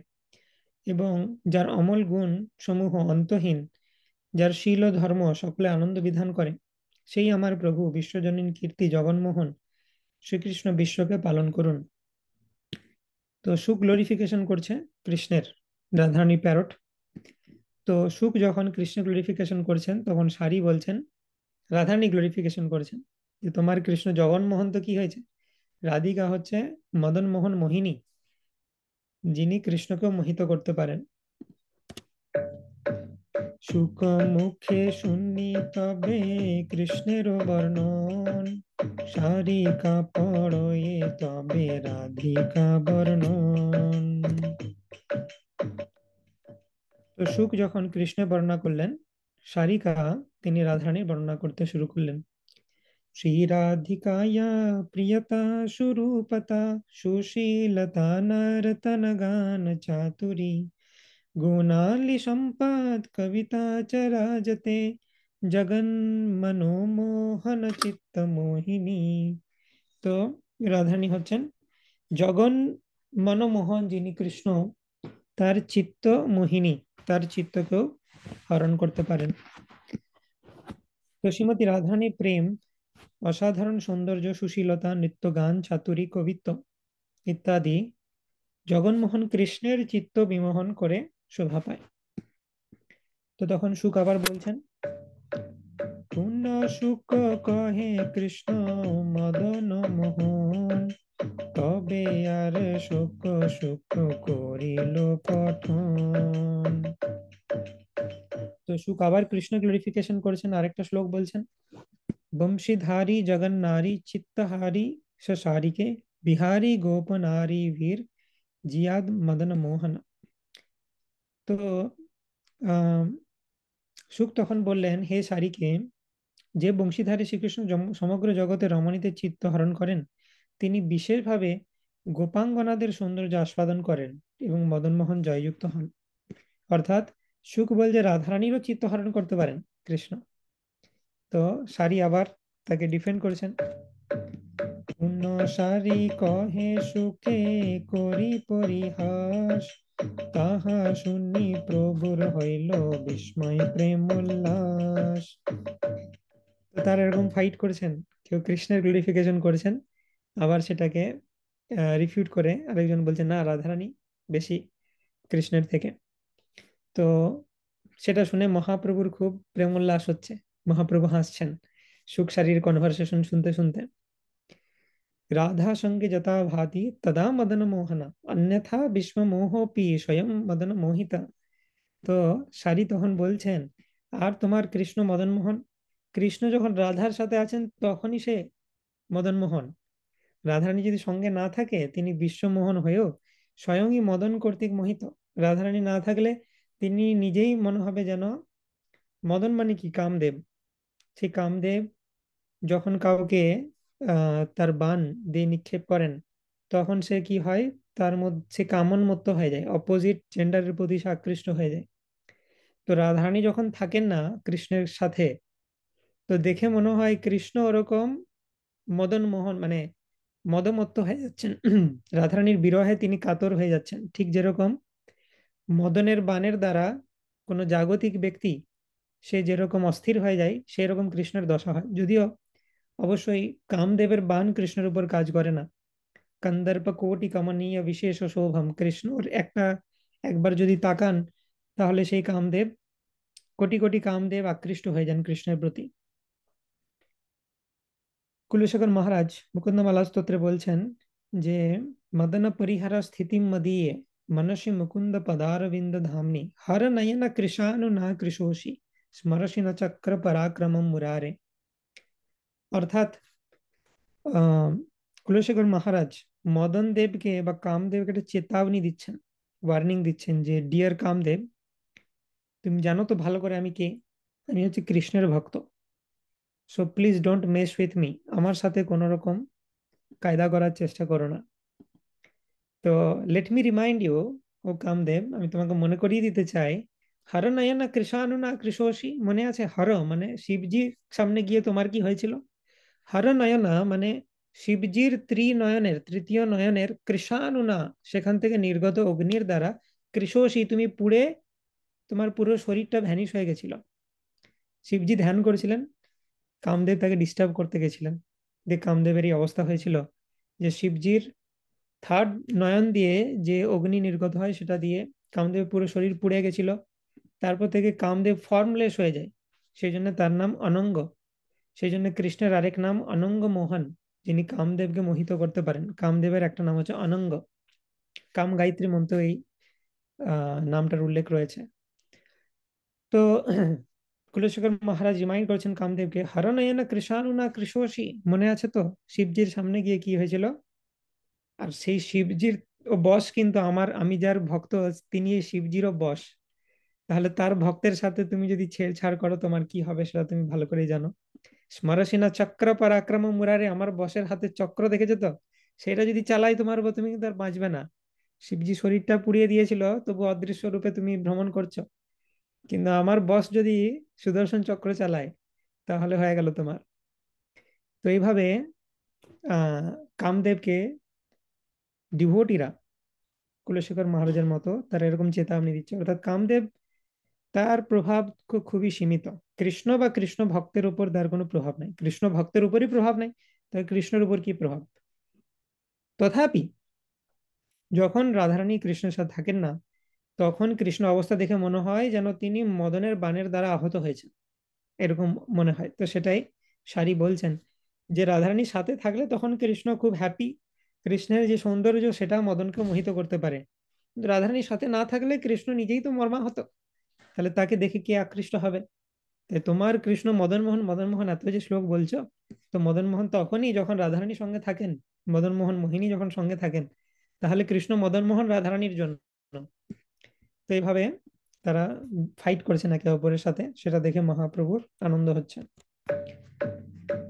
S1: এবং যার অমল গুণ সমূহ অন্তহীন, যার শীল ও ধর্ম সকলে আনন্দ বিধান করে, সেই আমার প্রভু বিশ্বজনীন কীর্তি জগন্মোহন শ্রীকৃষ্ণ, বিশ্বকে পালন করুন। তো সুখ গ্লোরিফিকেশন করছে কৃষ্ণের, রাধারানী প্যারট। তো সুখ যখন কৃষ্ণ গ্লোরিফিকেশন করছেন তখন সারি বলছেন, রাধারানী গ্লোরিফিকেশন করেছেন যে তোমার কৃষ্ণ জগন্মোহন তো কি হয়েছে, রাধিকা হচ্ছে মদন মোহন মোহিনী, যিনি কৃষ্ণকেও মোহিত করতে পারেন। সুখ মুখে শুনি তবে কৃষ্ণের বর্ণন, সারিকা পড়য়ে তবে রাধিকা বর্ণন। তো শুক যখন কৃষ্ণের বর্ণনা করলেন, সারিকা তিনি রাধারানীর বর্ণনা করতে শুরু করলেন। श्रीराधिकाया प्रियता सुरूपता सुशीलता नर्तन गान चातुरी गुणाली संपद कविता च राजते जगन मनोमोहन चित्त मोहिनी। তো রাধারানী হচ্ছেন জগন মনমোহন, যিনি কৃষ্ণ তার চিত্ত মোহিনী, তার চিত্তকেও হরণ করতে পারেন। তো শ্রীমতী রাধারানীর প্রেম অসাধারণ সৌন্দর্য, সুশীলতা, নৃত্য, গান, চাতুরী, কবিত্ব ইত্যাদি জগনমোহন কৃষ্ণের চিত্ত বিমোহন করে শোভা পায়। তো তখন শুক আবার বলছেন, পূর্ণ শুক কহে কৃষ্ণ মদন মোহন, তবে আর শুক শুক করিল পঠন। তো শুক আবার কৃষ্ণ গ্লোরিফিকেশন করেছেন, আরেকটা শ্লোক বলছেন, বংশীধারী জগন্নারী চিত্তহারী সসারিকে বিহারী গোপ নারী বীর জিয়াদ মদন মোহন। তো আহ শুক তখন বললেন, হে সারিকে, যে বংশীধারী শ্রীকৃষ্ণ সমগ্র জগতে রমণীদের চিত্ত হরণ করেন, তিনি বিশেষভাবে গোপাঙ্গনাদের সৌন্দর্য আস্বাদন করেন এবং মদনমোহন জয়যুক্ত হন। অর্থাৎ শুক বলছে রাধারানীরও চিত্ত হরণ করতে পারেন কৃষ্ণ। তো সারি আবার তাকে ডিফেন্ড করেছেন, পূর্ণ সারি কহে সুখে করি পরিহাস, তাহা শুনি প্রভুর হইল বিস্ময় প্রেম উল্লাস। তো তারা এরকম ফাইট করেছেন, কেউ কৃষ্ণের গ্লোরিফিকেশন করেছেন, আবার সেটাকে রিফিউট করে আরেকজন বলছেন না, রাধারানী বেশি কৃষ্ণের থেকে। তো সেটা শুনে মহাপ্রভুর খুব প্রেম উল্লাস হচ্ছে, মহাপ্রভু হাসছেন সুখ সারির কনভারসেশন শুনতে শুনতে। राधा संगे जता भाति तदा मदन मोहना अन्यथा विश्व मोहोपि स्वयं मदन मोहिता। তো সারি তখন বলছেন, আর তোমার কৃষ্ণ মদন মোহন, কৃষ্ণ যখন রাধার সাথে আছেন তখনই সে মদন মোহন, রাধারানী যদি সঙ্গে না থাকে তিনি বিশ্বমোহন হয়েও স্বয়ংই মদন কর্তৃক মোহিত। রাধারানী না থাকলে তিনি নিজেই মনে হবে যেন মদন, মানে কি কামদেব, সেই কামদেব যখন কাউকে তার বাণ দিয়ে নিক্ষেপ করেন তখন সে কি হয়, তার মধ্যে সে কামন মত্ত হয়ে যায়, অপোজিট জেন্ডারের প্রতি সে আকৃষ্ট হয়ে যায়। তো রাধারানী যখন থাকেন না কৃষ্ণের সাথে, তো দেখে মনে হয় কৃষ্ণ ওরকম মদন মোহন, মানে মদমত্ত হয়ে যাচ্ছেন। রাধারানীর বিরহে তিনি কাতর হয়ে যাচ্ছেন, ঠিক যেরকম মদনের বাণের দ্বারা কোনো জাগতিক ব্যক্তি সে যেরকম অস্থির হয়ে যায়, সেরকম কৃষ্ণের দশা হয়। যদিও অবশ্যই কামদেবের বাণ কৃষ্ণের উপর কাজ করে না। কন্দর্প কোটি কমনীয় বিশেষ শোভম, কৃষ্ণর একবার যদি তাকান তাহলে সেই কামদেব, কোটি কোটি কামদেব আকৃষ্ট হয়ে যান কৃষ্ণের প্রতি। কুলশেখর মহারাজ মুকুন্দমালা স্তোত্রে বলছেন যে মদন পরিহার স্থিতি মদীয়ে মনসি মুকুন্দ পদারবিন্দ ধামনি হর নয়ন কৃশানু না কৃশোষি স্মরসি ন চক্র পরাক্রমম মুরারে। অর্থাৎ আহ কুলশেখর মহারাজ মদন দেবকে বা কামদেবকে একটা চেতাবনী দিচ্ছেন, ওয়ার্নিং দিচ্ছেন যে ডিয়ার কামদেব, তুমি জানো তো ভালো করে আমি কে, আমি হচ্ছে কৃষ্ণের ভক্ত, so please don't mess with me, আমার সাথে কোনো রকম কায়দা করার চেষ্টা করো না। তো লেট মি রিমাইন্ড ইউ, ও কামদেব, আমি তোমাকে মনে করিয়ে দিতে চাই, হর নয়না কৃষাণু না কৃষোষী, মনে আছে হর মানে শিবজির সামনে গিয়ে তোমার কি হয়েছিল, হর নয়না মানে শিবজির ত্রিনয়নের তৃতীয় নয়নের কৃষানুনা, সেখান থেকে নির্গত অগ্নির দ্বারা কৃষোষী তুমি পুড়ে তোমার পুরো শরীরটা ভ্যানিশ হয়ে গেছিল। শিবজি ধ্যান করেছিলেন, কামদেব তাকে ডিস্টার্ব করতে গেছিলেন, যে কামদেবের এই অবস্থা হয়েছিল যে শিবজির থার্ড নয়ন দিয়ে যে অগ্নি নির্গত হয় সেটা দিয়ে কামদেব পুরো শরীর পুড়ে গেছিল। তারপর থেকে কামদেব ফর্মলেস হয়ে যায়, সেই জন্য তার নাম অনঙ্গ। সেই জন্য কৃষ্ণের আরেক নাম অনঙ্গ মোহন, যিনি কামদেবকে মোহিত করতে পারেন। কামদেবের একটা নাম হচ্ছে অনঙ্গ, কাম গায়ত্রী মন্ত্র এই নামটার উল্লেখ রয়েছে। তো কুলশেখর মহারাজ রিমাইন্ড করেছেন কামদেবকে, হরনয়না কৃষাণু না কৃষোষী, মনে আছে তো শিবজির সামনে গিয়ে কি হয়েছিল। আর সেই শিবজির ও বশ কিন্তু আমার, আমি যার ভক্ত তিনি এই শিবজিরও বশ। তাহলে তার ভক্তের সাথে তুমি যদি ছেড়ছাড় করো তোমার কি হবে সেটা তুমি ভালো করেই জানো। স্মরসিনা চক্র পরাক্রম মুরারে, আমার বসের হাতে চক্র দেখেছো তো, সেটা যদি চালাই তোমার উপর, তুমি কিন্তু আর বাঁচবে না। শিবজি শরীরটা পুড়িয়ে দিয়েছিল, তবু অদৃশ্য রূপে তুমি ভ্রমণ করছো, কিন্তু আমার বস যদি সুদর্শন চক্র চালায় তাহলে হয়ে গেল তোমার। তো এইভাবে আহ কামদেবকে ডিভোটিরা, কুলশেখর মহারাজের মতো তারা এরকম চেতাবনী দিচ্ছে, অর্থাৎ কামদেব তার প্রভাব খুবই সীমিত। কৃষ্ণ বা কৃষ্ণ ভক্তের উপর তার কোনো প্রভাব নাই, কৃষ্ণ ভক্তের উপরই প্রভাব নাই, তার কৃষ্ণের উপর কি প্রভাব। তথাপি যখন রাধারানী কৃষ্ণের সাথে থাকেন না, তখন কৃষ্ণ অবস্থা দেখে মনে হয় যেন তিনি মদনের বাণের দ্বারা আহত হয়েছে, এরকম মনে হয়। তো সেটাই সারি বলছেন যে রাধারানীর সাথে থাকলে তখন কৃষ্ণ খুব হ্যাপি, কৃষ্ণের যে সৌন্দর্য সেটা মদনকে মোহিত করতে পারে। কিন্তু রাধারানীর সাথে না থাকলে কৃষ্ণ নিজেই তো মর্মাহত, তাহলে তাকে দেখে কে আকৃষ্ট হবে। তাই তোমার কৃষ্ণ মদন মোহন, মদন মোহন এত যে শ্লোক বলছো, তো মদন মোহন তখনই যখন রাধারানীর সঙ্গে থাকেন, মদন মোহন মোহিনী যখন সঙ্গে থাকেন, তাহলে কৃষ্ণ মদন মোহন রাধারানীর জন্য। তো এইভাবে তারা ফাইট করছেন একে অপরের সাথে, সেটা দেখে মহাপ্রভুর আনন্দ হচ্ছে।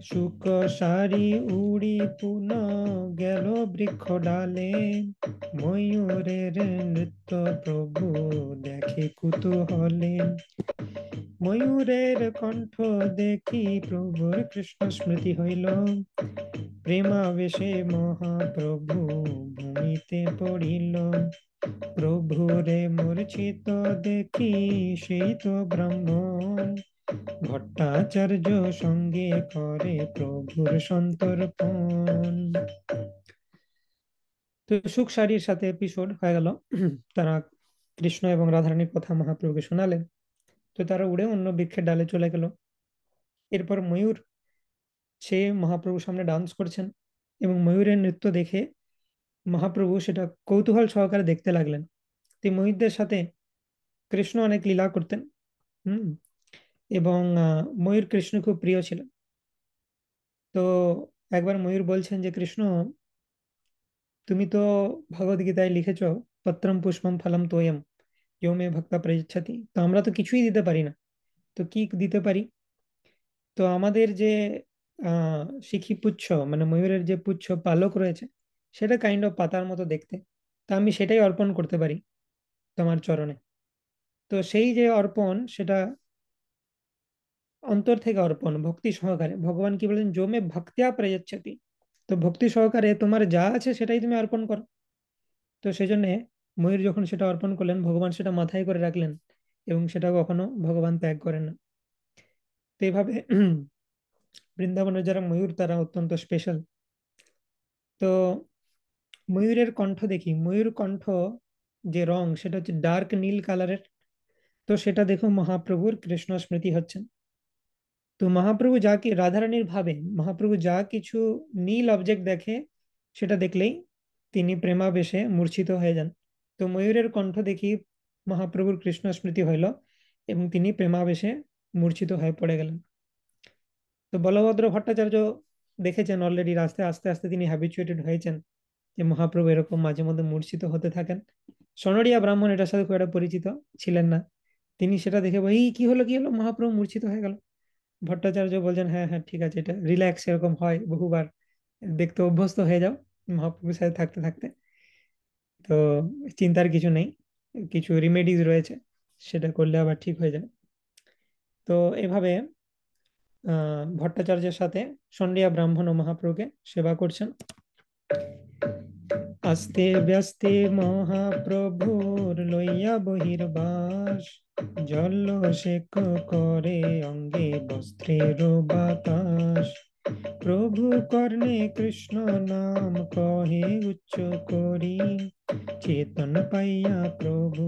S1: শুক সারি উড়ি পুনঃ গেল বৃক্ষ ডালে, ময়ূরের নৃত্য প্রভু দেখে কুতূহলে। ময়ূরের কণ্ঠ দেখি প্রভুর কৃষ্ণ স্মৃতি হইল, প্রেমাবেশে মহাপ্রভু ভূমিতে পড়িল। প্রভুরে মূর্ছিত দেখি সেই তো ব্রাহ্মণ, ভট্টাচার্য সঙ্গে করে প্রভুর সন্তর্পণ। তো সুখ সারির সাথে এপিসোড হয়ে গেল। তারা কৃষ্ণ এবং রাধারানীর কথা মহাপ্রভুকে শোনালেন। তো তারা উড়ে অন্য বৃক্ষের ডালে চলে গেল। এরপর ময়ূর সে মহাপ্রভুর সামনে ডান্স করছেন, এবং ময়ূরের নৃত্য দেখে মহাপ্রভু সেটা কৌতূহল সহকারে দেখতে লাগলেন। তো ময়ূরদের সাথে কৃষ্ণ অনেক লীলা করতেন। হুম। এবং ময়ূর কৃষ্ণ খুব প্রিয় ছিল। তো একবার ময়ূর বলছেন যে কৃষ্ণ, তুমি তো ভগবদ গীতায় লিখেছ, পত্রম পুষ্পম ফলম তোয়ম ইয়ো মে ভক্তা প্রয়চ্ছতি, তো আমরা তো কিছুই দিতে পারি না, তো কি দিতে পারি। তো আমাদের যে শিখি পুচ্ছ, মানে ময়ূরের যে পুচ্ছ পালক রয়েছে, সেটা কাইন্ড অফ পাতার মতো দেখতে, তা আমি সেটাই অর্পণ করতে পারি তোমার চরণে। তো সেই যে অর্পণ, সেটা অন্তর থেকে অর্পণ, ভক্তি সহকারে। ভগবান কি বলেন, জমে ভক্তিয়া প্রয়চ্ছতি, তো ভক্তি সহকারে তোমার যা আছে সেটাই তুমি অর্পণ করো। তো সেই জন্য ময়ূর যখন সেটা অর্পণ করলেন, ভগবান সেটা মাথায় করে রাখলেন, এবং সেটা কখনো ভগবান ত্যাগ করেন না। তো এইভাবে বৃন্দাবনের যারা ময়ূর তারা অত্যন্ত স্পেশাল। তো ময়ূরের কণ্ঠ দেখি, ময়ূর কণ্ঠ যে রং সেটা হচ্ছে ডার্ক নীল কালারের। তো সেটা দেখো মহাপ্রভুর কৃষ্ণ স্মৃতি হচ্ছেন। তো মহাপ্রভু যা কি রাধারানীর ভাবে মহাপ্রভু যা কিছু নীল অবজেক্ট দেখে, সেটা দেখলেই তিনি প্রেমাবেশে মূর্ছিত হয়ে যান। তো ময়ূরের কণ্ঠ দেখি মহাপ্রভুর কৃষ্ণ স্মৃতি হইল, এবং তিনি প্রেমাবেশে মূর্ছিত হয়ে পড়ে গেলেন। তো বলভদ্র ভট্টাচার্য দেখেছেন অলরেডি, আস্তে আস্তে আস্তে তিনি হ্যাবিচুয়েটেড হয়েছেন যে মহাপ্রভু এরকম মাঝে মধ্যে মূর্ছিত হতে থাকেন। সনড়িয়া ব্রাহ্মণ এটার সাথে খুব একটা পরিচিত ছিলেন না। তিনি সেটা দেখে এই কি হলো কি হলো, মহাপ্রভু মূর্ছিত হয়ে গেল। ভট্টাচার্য বলছেন, হ্যাঁ হ্যাঁ ঠিক আছে, এটা রিল্যাক্স, এরকম হয় বহুবার, দেখতে অভ্যস্ত হয়ে যাও মহাপ্রভুর সাথে থাকতে থাকতে। তো চিন্তার কিছু নেই, কিছু রিমেডিজ রয়েছে, সেটা করলে আবার ঠিক হয়ে যায়। তো এভাবে ভট্টাচার্যের সাথে সন্ডিয়া ব্রাহ্মণ ও মহাপ্রভুকে সেবা করছেন। আস্তে ব্যস্তে মহাপ্রভুর লইয়া বহির্বাস, জল শেখ করে অঙ্গে বস্ত্রের বাতাস। প্রভু কর্ণে কৃষ্ণ নাম কহে উচ্চ করি, চেতন পাইয়া প্রভু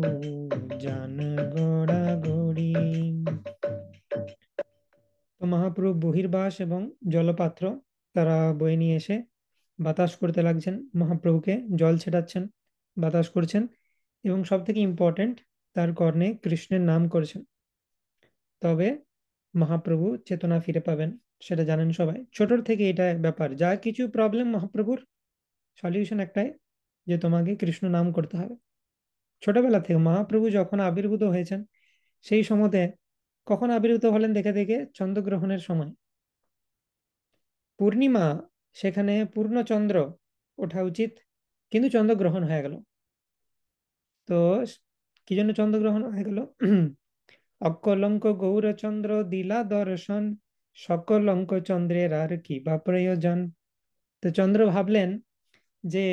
S1: জান গড়াগড়ি। তো মহাপ্রভু বহির্বাস এবং জলপাত্র তারা বয়ে নিয়ে এসে বাতাস করতে লাগছেন, মহাপ্রভুকে জল ছেটাচ্ছেন, বাতাস করছেন, এবং সব থেকে ইম্পর্টেন্ট, তার কর্ণে কৃষ্ণের নাম করছেন। তবে মহাপ্রভু চেতনা ফিরে পাবেন, সেটা জানেন সবাই। ছোটর থেকে এটা ব্যাপার, যা কিছু প্রবলেম মহাপ্রভুর সলিউশন একটাই, যে তোমাকে কৃষ্ণ নাম করতে হবে। ছোটবেলা থেকে মহাপ্রভু যখন আবির্ভূত হয়েছেন, সেই সময়তে কখন আবির্ভূত হলেন দেখে দেখে? চন্দ্রগ্রহণের সময়। পূর্ণিমা, সেখানে পূর্ণ চন্দ্র ওঠা উচিত, কিন্তু চন্দ্রগ্রহণ হয়ে গেল। তো কি জন্য চন্দ্রগ্রহণ হয়ে গেল? অকলঙ্ক গৌরচন্দ্র দিলা দর্শন, সকলঙ্ক চন্দ্রের আর কি বা প্রয়োজন। তো চন্দ্র ভাবলেন যে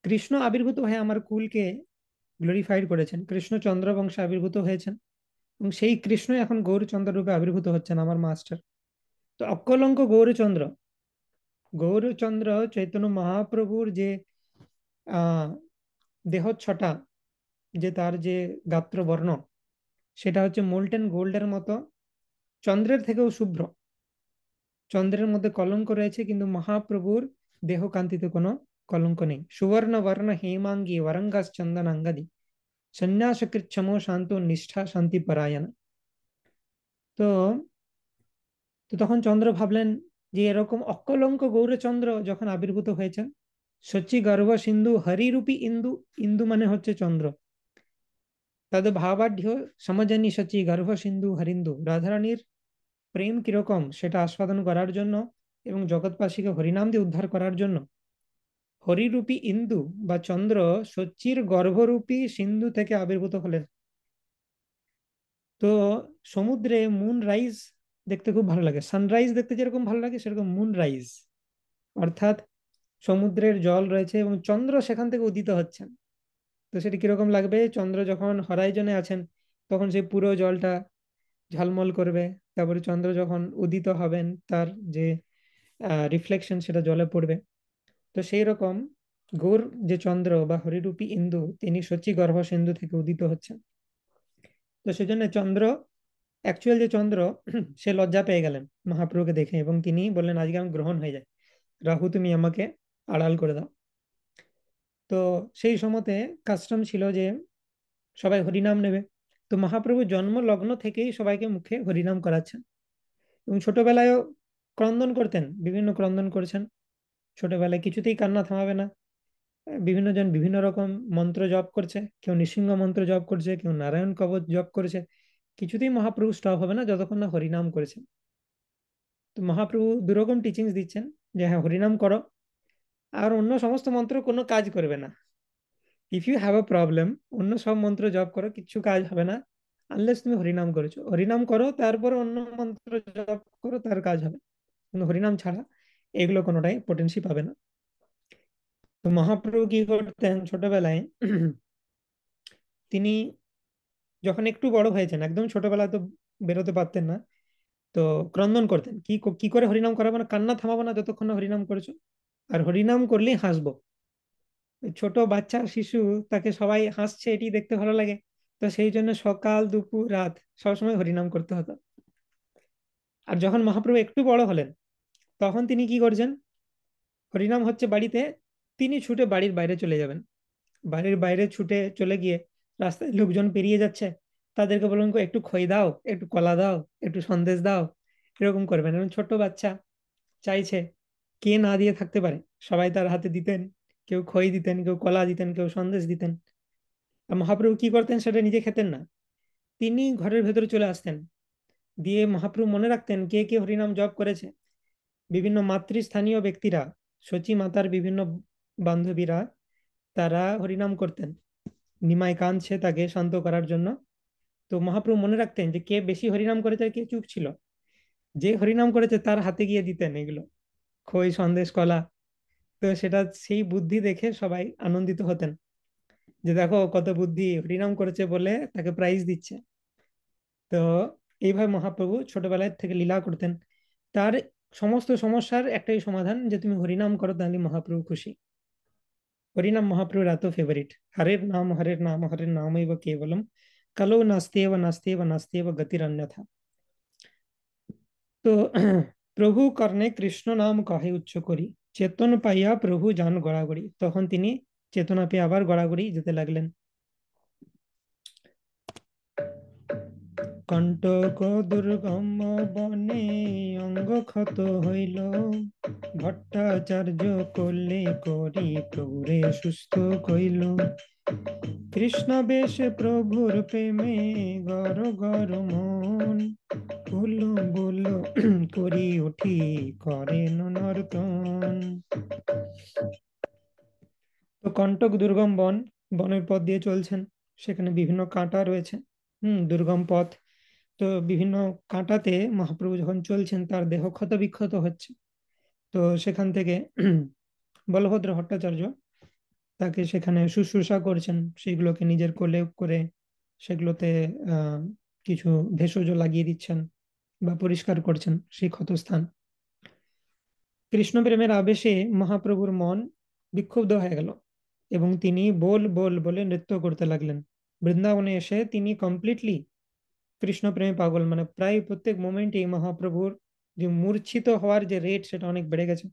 S1: কৃষ্ণ আবির্ভূত হয়ে আমার কুলকে গ্লোরিফাইড করেছেন, কৃষ্ণ চন্দ্র বংশে আবির্ভূত হয়েছেন, এবং সেই কৃষ্ণ এখন গৌরচন্দ্র রূপে আবির্ভূত হচ্ছেন আমার মাস্টার। তো অকলঙ্ক গৌরচন্দ্র, গৌরচন্দ্র চৈতন্য মহাপ্রভুর যে আহ দেহচ্ছটা, যে তার যে গাত্র বর্ণ, সেটা হচ্ছে মোল্টেন গোল্ডের মতো, চন্দ্রের থেকেও শুভ্র। চন্দ্রের মধ্যে কলঙ্ক রয়েছে, কিন্তু মহাপ্রভুর দেহ কান্তিতে কোনো কলঙ্ক নেই। সুবর্ণ বর্ণ হেমাঙ্গী ওরঙ্গাস চন্দনাঙ্গাদি, সন্ন্যাসকৃচ্ছমো শান্ত নিষ্ঠা শান্তি পরায়ণ। তো তো তখন চন্দ্র ভাবলেন যে এরকম অকলঙ্ক গৌরচন্দ্র যখন আবির্ভূত হয়েছেন, সচি গর্ভ সিন্ধু হরিরূপী ইন্দু, ইন্দু মানে হচ্ছে চন্দ্র, তাদের ভাবাঢ্য সমাজানি সচি গর্ভ সিন্ধু হরিন্দু, রাধারানীর প্রেম কিরকম সেটা আস্বাদন করার জন্য এবং জগৎবাসীকে হরিনাম দিয়ে উদ্ধার করার জন্য হরিরূপী ইন্দু বা চন্দ্র সচ্চির গর্ভরূপী সিন্ধু থেকে আবির্ভূত হলেন। তো সমুদ্রে মুন রাইজ দেখতে খুব ভালো লাগে, সানরাইজ দেখতে যেরকম ভালো লাগে সেরকম মুন রাইজ, অর্থাৎ সমুদ্রের জল রয়েছে এবং চন্দ্র সেখান থেকে উদিত হচ্ছেন। তো সেটা কিরকম লাগবে? চন্দ্র যখন হরাইজনে আছেন তখন সেই পুরো জলটা ঝলমল করবে, তারপরে চন্দ্র যখন উদিত হবেন তার যে রিফ্লেকশন সেটা জলে পড়বে। তো সেই রকম গৌর যে চন্দ্র বা হরিরূপী ইন্দু, তিনি সচি গর্ভ সিন্ধু থেকে উদিত হচ্ছেন। তো সেজন্য চন্দ্র, অ্যাকচুয়াল যে চন্দ্র, সে লজ্জা পেয়ে গেলেন মহাপ্রভুকে দেখে, এবং তিনি বললেন আজকে আমি গ্রহণ হয়ে যায়, রাহু তুমি আমাকে আড়াল করে দাও। তো সেই সময়তে কাস্টম ছিল যে সবাই হরিনাম নেবে। তো মহাপ্রভু জন্ম লগ্ন থেকেই সবাইকে মুখে হরিনাম করাচ্ছেন, এবং ছোটবেলায়ও ক্রন্দন করতেন, বিভিন্ন ক্রন্দন করেছেন। ছোটবেলায় কিছুতেই কান্না থামাবে না। বিভিন্ন জন বিভিন্ন রকম মন্ত্র জপ করছে, কেউ নৃসিংহ মন্ত্র জপ করছে, কেউ নারায়ণ কবচ জপ করেছে, কিছুতেই মহাপ্রভু স্টপ হবে না যতক্ষণ না হরিনাম করেছেন। তো মহাপ্রভু দুরকম টিচিংস দিচ্ছেন যে হ্যাঁ হরিনাম করো, আর অন্য সমস্ত মন্ত্র কোনো কাজ করবে না। If you have a problem, অন্য সব মন্ত্র জপ করো, কিচ্ছু কাজ হবে না, আনলেস তুমি হরিনাম করেছো। হরিনাম করো, তারপরে অন্য মন্ত্র জপ করো, তার কাজ হবে, কিন্তু হরিনাম ছাড়া এগুলো কোনোটাই পোটেন্সি পাবে না। তো মহাপ্রভু কি করতেন ছোটবেলায়? তিনি যখন একটু বড় হয়েছেন, একদম ছোটবেলায় তো বেরোতে পারতেন না, তো ক্রন্দন করতেন, কি করে হরিনাম করাবো না, কান্না থামাবো না যতক্ষণ না হরিনাম করেছো, আর হরিনাম করলেই হাসবো। ছোট বাচ্চা শিশু, তাকে সবাই হাসছে এটি দেখতে ভালো লাগে। তো সেই জন্য সকাল দুপুর রাত সবসময় হরিনাম করতে হতো। আর যখন মহাপ্রভু একটু বড় হলেন, তখন তিনি কি করছেন? হরিনাম হচ্ছে বাড়িতে, তিনি ছুটে বাড়ির বাইরে চলে যাবেন। বাড়ির বাইরে ছুটে চলে গিয়ে রাস্তায় লোকজন পেরিয়ে যাচ্ছে, তাদেরকে বলুন একটু খই দাও, একটু কলা দাও, একটু সন্দেশ দাও, এরকম করবেন। এবং ছোট্ট বাচ্চা চাইছে, কে না দিয়ে থাকতে পারে, সবাই তার হাতে দিতেন, কেউ খই দিতেন, কেউ কলা দিতেন, কেউ সন্দেশ দিতেন। আর মহাপ্রভু কি করতেন সেটা নিজে খেতেন না, তিনি ঘরের ভেতরে চলে আসতেন, দিয়ে মহাপ্রভু মনে রাখতেন কে কে হরিনাম জপ করেছে। বিভিন্ন মাতৃস্থানীয় ব্যক্তিরা, সচী মাতার বিভিন্ন বান্ধবীরা, তারা হরিনাম করতেন, নিমাই কাঁদছে তাকে শান্ত করার জন্য। তো মহাপ্রভু মনে রাখতেন যে কে বেশি হরিনাম করেছে আর কে চুপ ছিল, যে হরিনাম করেছে তার হাতে গিয়ে দিতেন এগুলো, খই সন্দেশ কলা। তো সেটা সেই বুদ্ধি দেখে সবাই আনন্দিত হতেন, যে দেখো কত বুদ্ধি, হরিনাম করেছে বলে তাকে প্রাইজ দিচ্ছে। তো এইভাবে মহাপ্রভু ছোটবেলায় থেকে লীলা করতেন। তার সমস্ত সমস্যার একটাই সমাধান, যে তুমি হরিনাম করো, তাহলে মহাপ্রভু খুশি। হরিনাম মহাপ্রভুর এত ফেভারিট, হরের নাম হরের নাম হরের নামৈব কেবলম, কালো নাস্তেব নাস্তেব নাস্তেব গতির অন্যথা। তো প্রভু কর্ণে কৃষ্ণ নাম কহে উচ্চ করি, চেতন পাইয়া প্রভু যান গড়াগড়ি। তখন তিনি চেতনা পেয়ে আবার গড়াগড়ি যেতে লাগলেন। কণ্টক দুর্গম বনে অঙ্গ ক্ষত হইল, ভট্টাচার্য করলে করি প্রভুরে সুস্থ কইল। কৃষ্ণ বেশ প্রভুর প্রেমে গর গর মন, বলো বলো করি উঠি করেন নর্তন। তো কণ্টক দুর্গম বন, বনের পথ দিয়ে চলছেন, সেখানে বিভিন্ন কাঁটা রয়েছে। দুর্গম পথ। তো বিভিন্ন কাঁটাতে মহাপ্রভু যখন চলছেন তার দেহ ক্ষত বিক্ষত হচ্ছে। তো সেখান থেকে বলভদ্র ভট্টাচার্য তাকে সেখানে শুশ্রূষা করছেন, সেগুলোকে নিজের কোলে করে সেগুলোতে আহ কিছু ভেষজ লাগিয়ে দিচ্ছেন বা পরিষ্কার করছেন সেই ক্ষতস্থান। কৃষ্ণ প্রেমের আবেশে মহাপ্রভুর মন বিক্ষুব্ধ হয়ে গেল এবং তিনি বল বল বলে নৃত্য করতে লাগলেন। বৃন্দাবনে এসে তিনি কমপ্লিটলি কৃষ্ণ প্রেমে পাগল, মানে প্রায় প্রত্যেক মোমেন্টে মহাপ্রভুর যে মূর্ছিত হওয়ার যে রেট সেটা অনেক বেড়ে গেছে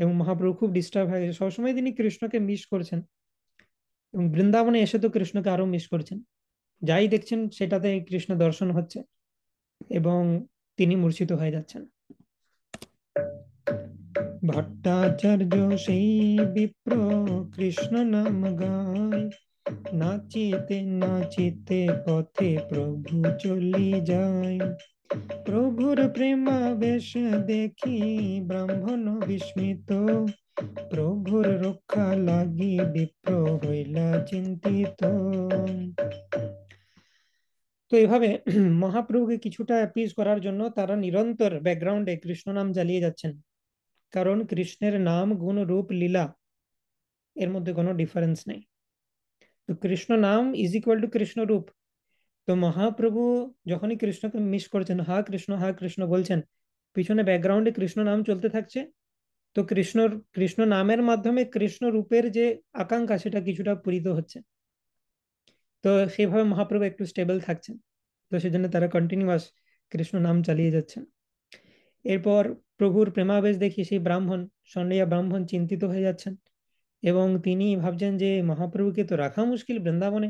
S1: এবং মহাপ্রভু খুব ডিস্টার্ব হয়ে গেছে। সবসময় তিনি কৃষ্ণকে মিস করছেন এবং বৃন্দাবনে এসে তো কৃষ্ণকে আরো মিস করছেন। যাই দেখছেন সেটাতে কৃষ্ণ দর্শন হচ্ছে এবং তিনি মূর্ছিত হয়ে যাচ্ছেন। ভট্টাচার্য সেই বিপ্র কৃষ্ণ নাম গায়, নাচিতে নাচিতে পথে প্রভু চলি যায়। প্রভুর প্রেমাবেশ দেখি ব্রাহ্মণ বিস্মিত, প্রভুর রক্ষা লাগি বিপ্র হইলা চিন্তিত। তো এইভাবে মহাপ্রভুকে কিছুটা অ্যাপিজ করার জন্য তারা নিরন্তর ব্যাকগ্রাউন্ডে কৃষ্ণ নাম জ্বালিয়ে যাচ্ছেন, কারণ কৃষ্ণের নাম গুণ রূপ লীলা এর মধ্যে কোনো ডিফারেন্স নেই। তো কৃষ্ণ নাম ইজ ইকুয়াল টু কৃষ্ণ রূপ। তো মহাপ্রভু যখনই কৃষ্ণকে মিস করছেন, হা কৃষ্ণ বলছেন, পিছনে ব্যাকগ্রাউন্ডে কৃষ্ণ নাম চলতে থাকছে। তো কৃষ্ণ নামের মাধ্যমে কৃষ্ণ রূপের যে আকাঙ্ক্ষা সেটা কিছুটা পূরিত হচ্ছে। তো সেইভাবে মহাপ্রভু একটু স্টেবল থাকছেন। তো সেজন্য তারা কন্টিনিউয়াস কৃষ্ণ নাম চালিয়ে যাচ্ছেন। এরপর প্রভুর প্রেমাবেশ দেখে সেই ব্রাহ্মণ, সন্ন্যাসী ব্রাহ্মণ চিন্তিত হয়ে যাচ্ছেন এবং তিনি ভাবছেন যে মহাপ্রভুকে তো রাখা মুশকিল বৃন্দাবনে।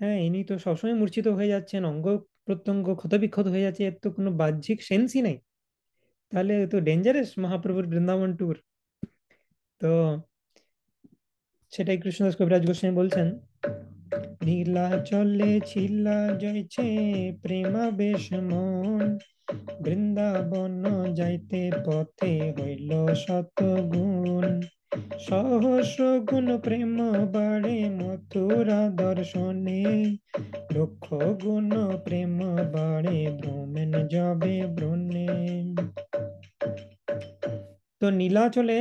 S1: হ্যাঁ, ইনি তো সবসময় মূর্ছিত হয়ে যাচ্ছেন, অঙ্গ প্রত্যঙ্গ ক্ষতবিক্ষত হয়ে যাচ্ছে, এর তো কোনো বাহ্যিক সেন্সই নেই। তাহলে তো ডেঞ্জারাস মহাপ্রভুর বৃন্দাবন ট্যুর। তো সেটাই কৃষ্ণদাস কবিরাজ গোস্বামী বলছেন, নীলা চলে ছিলা জয়ছে প্রেমাবেশ মন, বৃন্দাবন যাইতে পথে হইল শতগুণ, সহস্র গুণ প্রেম বাড়ে মথুরা দর্শনে, লক্ষ গুণ প্রেম বাড়ে ভ্রমেন যাবে ব্রণে। তো নীলাচলে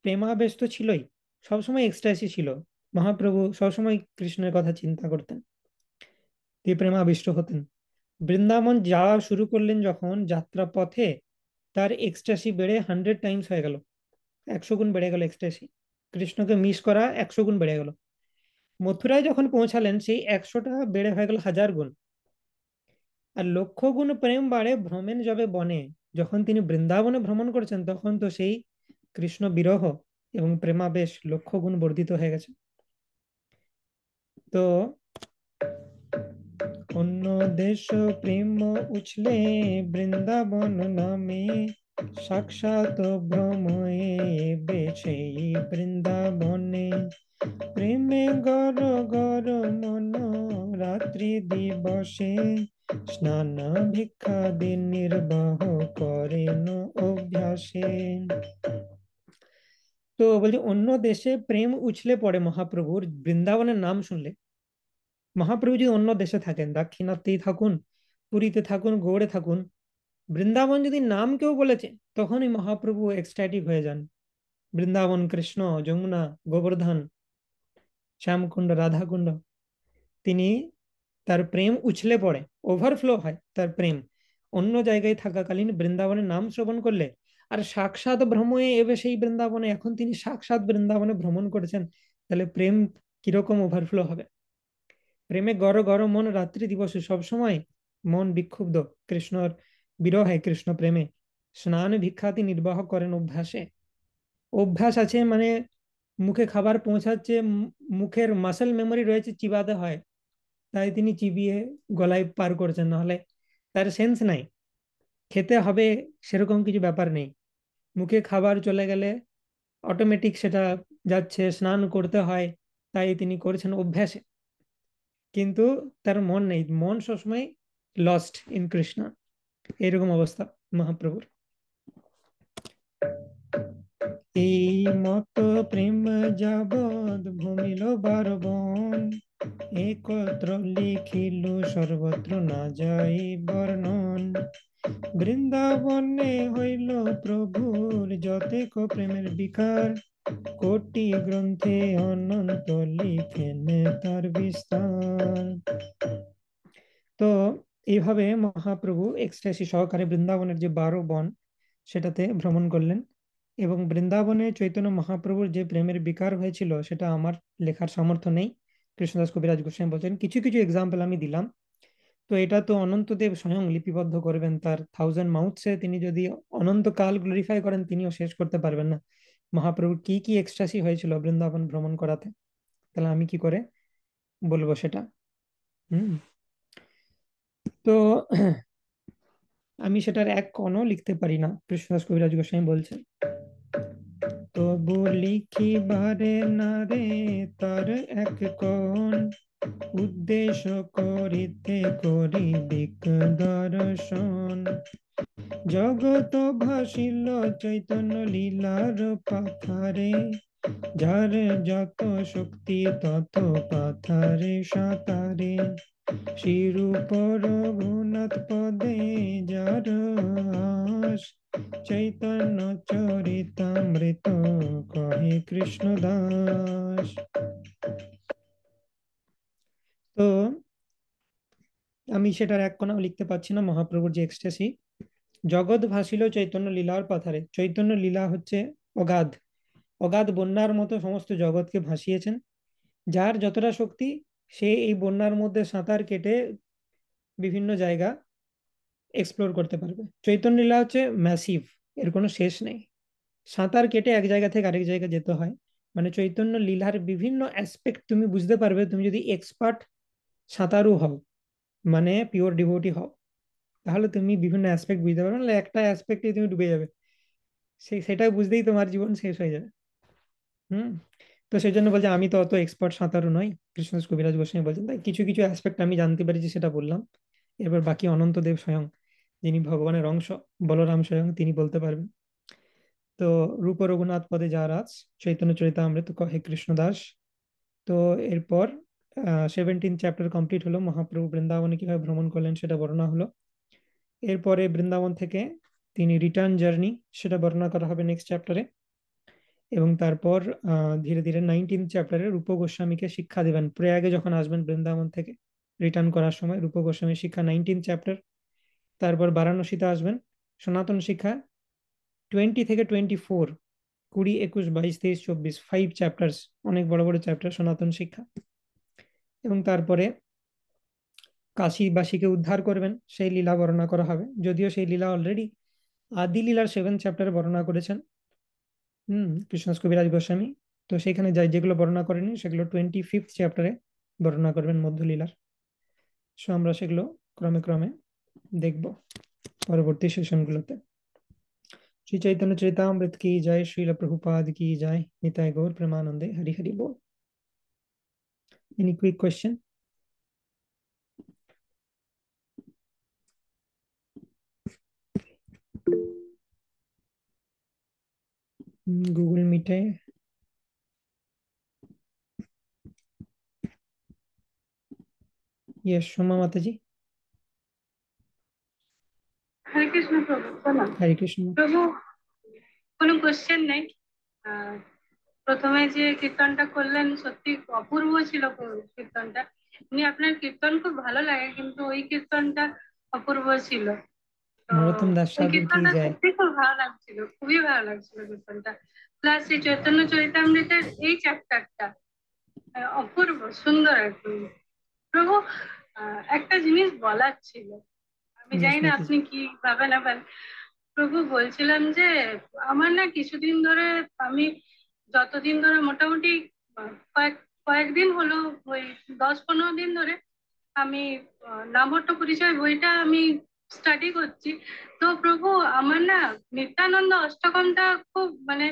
S1: প্রেমাবেশ তো ছিলই, সবসময় এক্সট্যাসি ছিল। মহাপ্রভু সবসময় কৃষ্ণের কথা চিন্তা করতেন, দিয়ে প্রেমাবিষ্ট হতেন। বৃন্দাবন যাওয়া শুরু করলেন যখন যাত্রা পথে, তার এক্সট্যাসি বেড়ে 100 টাইমস হয়ে গেল, 100 গুণ বেড়ে গেল এক্সট্যাসি। কৃষ্ণকে মিস করা 100 গুণ বেড়ে গেল। মথুরায় যখন পৌঁছালেন সেই 100টা বেড়ে হয়ে গেল 1000 গুণ। আর লক্ষ গুণ প্রেম বাড়ে ভ্রমেন যাবে বনে, যখন তিনি বৃন্দাবনে ভ্রমণ করছেন তখন তো সেই কৃষ্ণ বিরহ এবং প্রেমাবেশ লক্ষ গুণ বর্ধিত হয়ে গেছে। তো অন্য দেশ প্রেম উছলে বৃন্দাবন নামে, সাক্ষাৎ ভ্রময়ে এবে সেই বৃন্দাবনে, প্রেমে গর গর মন রাত্রি দিবসে, স্নান ভিক্ষাদি নির্বাহ করেন অভ্যাসে। তো বলছি অন্য দেশে প্রেম উছলে পড়ে মহাপ্রভুর বৃন্দাবনের নাম শুনলে। মহাপ্রভু যদি অন্য দেশে থাকেন, দাক্ষিণাত্যেই থাকুন, পুরীতে থাকুন, গৌড়ে থাকুন, বৃন্দাবন যদি নাম কেউ বলেছে তখনই মহাপ্রভু এক্সট্যাটিক হয়ে যান। বৃন্দাবন, কৃষ্ণ, যমুনা, গোবর্ধন, শ্যামকুণ্ড, রাধাকুণ্ড, তিনি তার প্রেম উছলে পড়ে, ওভারফ্লো হয় তার প্রেম অন্য জায়গায় থাকাকালীন বৃন্দাবনের নাম শ্রবণ করলে। আর সাক্ষাৎ ভ্রমণে এবে সেই বৃন্দাবনে, এখন তিনি সাক্ষাৎ বৃন্দাবনে ভ্রমণ করেছেন, তাহলে প্রেম কিরকম ওভারফ্লো হবে। প্রেমে গড় গড় মন রাত্রি দিবসে, সবসময় মন বিক্ষুব্ধ কৃষ্ণর বিরহে, কৃষ্ণ প্রেমে। স্নান ভিক্ষাতি নির্বাহ করেন অভ্যাসে, অভ্যাস আছে মানে মুখে খাবার পৌঁছাচ্ছে, মুখের মাসেল মেমোরি রয়েছে, চিবাতে হয়, তাই তিনি চিবিয়ে গলায় পার করছেন, নাহলে তার সেন্স নাই। খেতে হবে সেরকম কিছু ব্যাপার নেই, মুখে খাবার চলে গেলে অটোমেটিক সেটা যাচ্ছে, স্নান করতে হয়, তাই তিনি করেছেন অভ্যাসে, কিন্তু তার মন নেই, মন সবসময় লস্ট ইন কৃষ্ণ, এরকম অবস্থা মহাপ্রভুর। এই মত প্রেম যাবৎ ভূমিল বারবন, একত্র লিখিল সর্বত্র না যাই বর্ণন। বৃন্দাবনে হইল প্রভুর যতেক প্রেমের বিকার, কোটি গ্রন্থে অনন্ত লিখেন তার বিস্তার। তো এইভাবে মহাপ্রভু এক্সট্যাসি সহকারে বৃন্দাবনের যে 12 বন সেটাতে ভ্রমণ করলেন, এবং বৃন্দাবনে চৈতন্য মহাপ্রভুর যে প্রেমের বিকার হয়েছিল সেটা আমার লেখার সামর্থ্য নেই। কৃষ্ণদাস কবিরাজ গোস্বামী বলছেন, কিছু কিছু এক্সাম্পল আমি দিলাম। তো এটা তো অনন্তদেব স্বয়ং লিপিবদ্ধ করবেন, তার 1000 মাউথসে তিনি যদি অনন্তকাল গ্লোরিফাই করেন তিনিও শেষ করতে পারবেন না মহাপ্রভুর কি কি এক্সট্যাসি হয়েছিল বৃন্দাবন ভ্রমণ করাতে। তাহলে আমি কি করে বলবো সেটা। হুম। তো আমি সেটার এক কণও লিখতে পারি না, কৃষ্ণদাস কবিরাজ গোস্বামী বলছেন। তবু লিখিবারে না রে তার এক কোণ, উদ্দেশ্য করিতে করিবিক দর্শন। জগত ভাসিল চৈতন্য লীলার পাথারে, যার যত শক্তি তত পাথারে সাঁতারে। শিরূপ রঘুনাথ পদে যার আস, চৈতন্য চরিতামৃত কহে কৃষ্ণ দাস। তো আমি সেটার এক কোণাও লিখতে পারছি না মহাপ্রভুর যে এক্সট্যাসি। জগৎ ভাসিল চৈতন্য লীলার পাথারে, চৈতন্য লীলা হচ্ছে অগাধ, অগাধ বন্যার মতো সমস্ত জগৎকে ভাসিয়েছেন। যার যতটা শক্তি সে এই বন্যার মধ্যে সাঁতার কেটে বিভিন্ন জায়গা এক্সপ্লোর করতে পারবে। চৈতন্য লীলা হচ্ছে ম্যাসিভ, এর কোনো শেষ নেই। সাঁতার কেটে এক জায়গা থেকে আরেক জায়গায় যেতে হয়। মানে চৈতন্য লীলার বিভিন্ন অ্যাসপেক্ট তুমি বুঝতে পারবে তুমি যদি এক্সপার্ট সাঁতারু হও, মানে পিওর ডিভোটি হও, তাহলে তুমি বিভিন্ন অ্যাসপেক্ট বুঝতে পারবে, নাহলে একটা অ্যাসপেক্টে তুমি ডুবে যাবে, সেটা বুঝতেই তোমার জীবন শেষ হয়ে যাবে। হুম। তো সেই জন্য বলছে আমি তো অত এক্সপার্ট সাঁতারু নই, কৃষ্ণদাস কবিরাজ গোস্বামী বলছেন, তাই কিছু কিছু অ্যাসপেক্ট আমি জানতে পেরেছি সেটা বললাম। এবার বাকি অনন্তদেব স্বয়ং, যিনি ভগবানের অংশ, বলরাম স্বয়ং, তিনি বলতে পারবেন। তো রূপ রঘুনাথ পদে যার আজ, চৈতন্য চরিতামৃত কহে কৃষ্ণদাস। তো এরপর 17 চ্যাপ্টার কমপ্লিট হলো, মহাপ্রভু বৃন্দাবনে কিভাবে ভ্রমণ করলেন সেটা বর্ণনা হলো। এরপরে বৃন্দাবন থেকে তিনি রিটার্ন জার্নি, সেটা বর্ণনা করা হবে নেক্সট চ্যাপ্টারে। এবং তারপর ধীরে ধীরে 19 চ্যাপ্টারে রূপ গোস্বামীকে শিক্ষা দেবেন, প্রয়াগে যখন আসবেন বৃন্দাবন থেকে রিটার্ন করার সময় রূপ গোস্বামী শিক্ষা 19 চ্যাপ্টার। তারপর বারাণসীতে আসবেন, সনাতন শিক্ষা 20 থেকে 24, 20, 21, 22, 23, 24, 5 চ্যাপ্টার্স, অনেক বড় বড় চ্যাপ্টার সনাতন শিক্ষা। এবং তারপরে কাশীবাসীকে উদ্ধার করবেন, সেই লীলা বর্ণনা করা হবে, যদিও সেই লীলা অলরেডি আদি লীলার 7 চ্যাপ্টারে বর্ণনা করেছেন কৃষ্ণদাস কবিরাজ গোস্বামী। তো সেখানে যাই যেগুলো বর্ণনা করেনি সেগুলো 25th চ্যাপ্টারে বর্ণনা করবেন মধ্যলীলার। সো আমরা সেগুলো ক্রমে ক্রমে দেখব পরবর্তী সেশনগুলোতে। श्री चैतन्य चरितामृत की जय, श्रील प्रभुपाद की जय, निताय गौर प्रेमानंदे, हरि हरि बोल। Any quick question? Google Meet है। यस सोमा माता जी।
S2: হরে কৃষ্ণ প্রভু, বলুন।
S1: हरे कृष्ण।
S2: প্রভু, কোনো কোশ্চেন নেই। আহ, প্রথমে যে কীর্তনটা করলেন সত্যি অপূর্ব ছিল কীর্তনটা। উনি আপনার কীর্তন খুব ভালো লাগে, কিন্তু ওই কীর্তনটা অপূর্ব ছিল। তো
S1: नरोत्तम दास
S2: ওই
S1: साधु की
S2: কীর্তনটা
S1: जय।
S2: সত্যি খুব ভালো লাগছিল, খুবই ভালো লাগছিল কীর্তনটা। প্লাস এই চৈতন্য চরিতামৃতের এই চ্যাপ্টারটা অপূর্ব সুন্দর একদম। প্রভু, একটা জিনিস বলার ছিল, আমি
S1: यस
S2: জানি না
S1: माता जी।
S2: আপনি কি ভাবেন। প্রভু, বলছিলাম যে আমার না কিছুদিন ধরে, আমি যতদিন ধরে মোটামুটি কয়েক কয়েকদিন হলো, ওই 10-15 দিন ধরে আমি নামহট্ট পরিচয় বইটা আমি স্টাডি করছি। তো প্রভু, আমার না নিত্যানন্দ অষ্টকমটা খুব মানে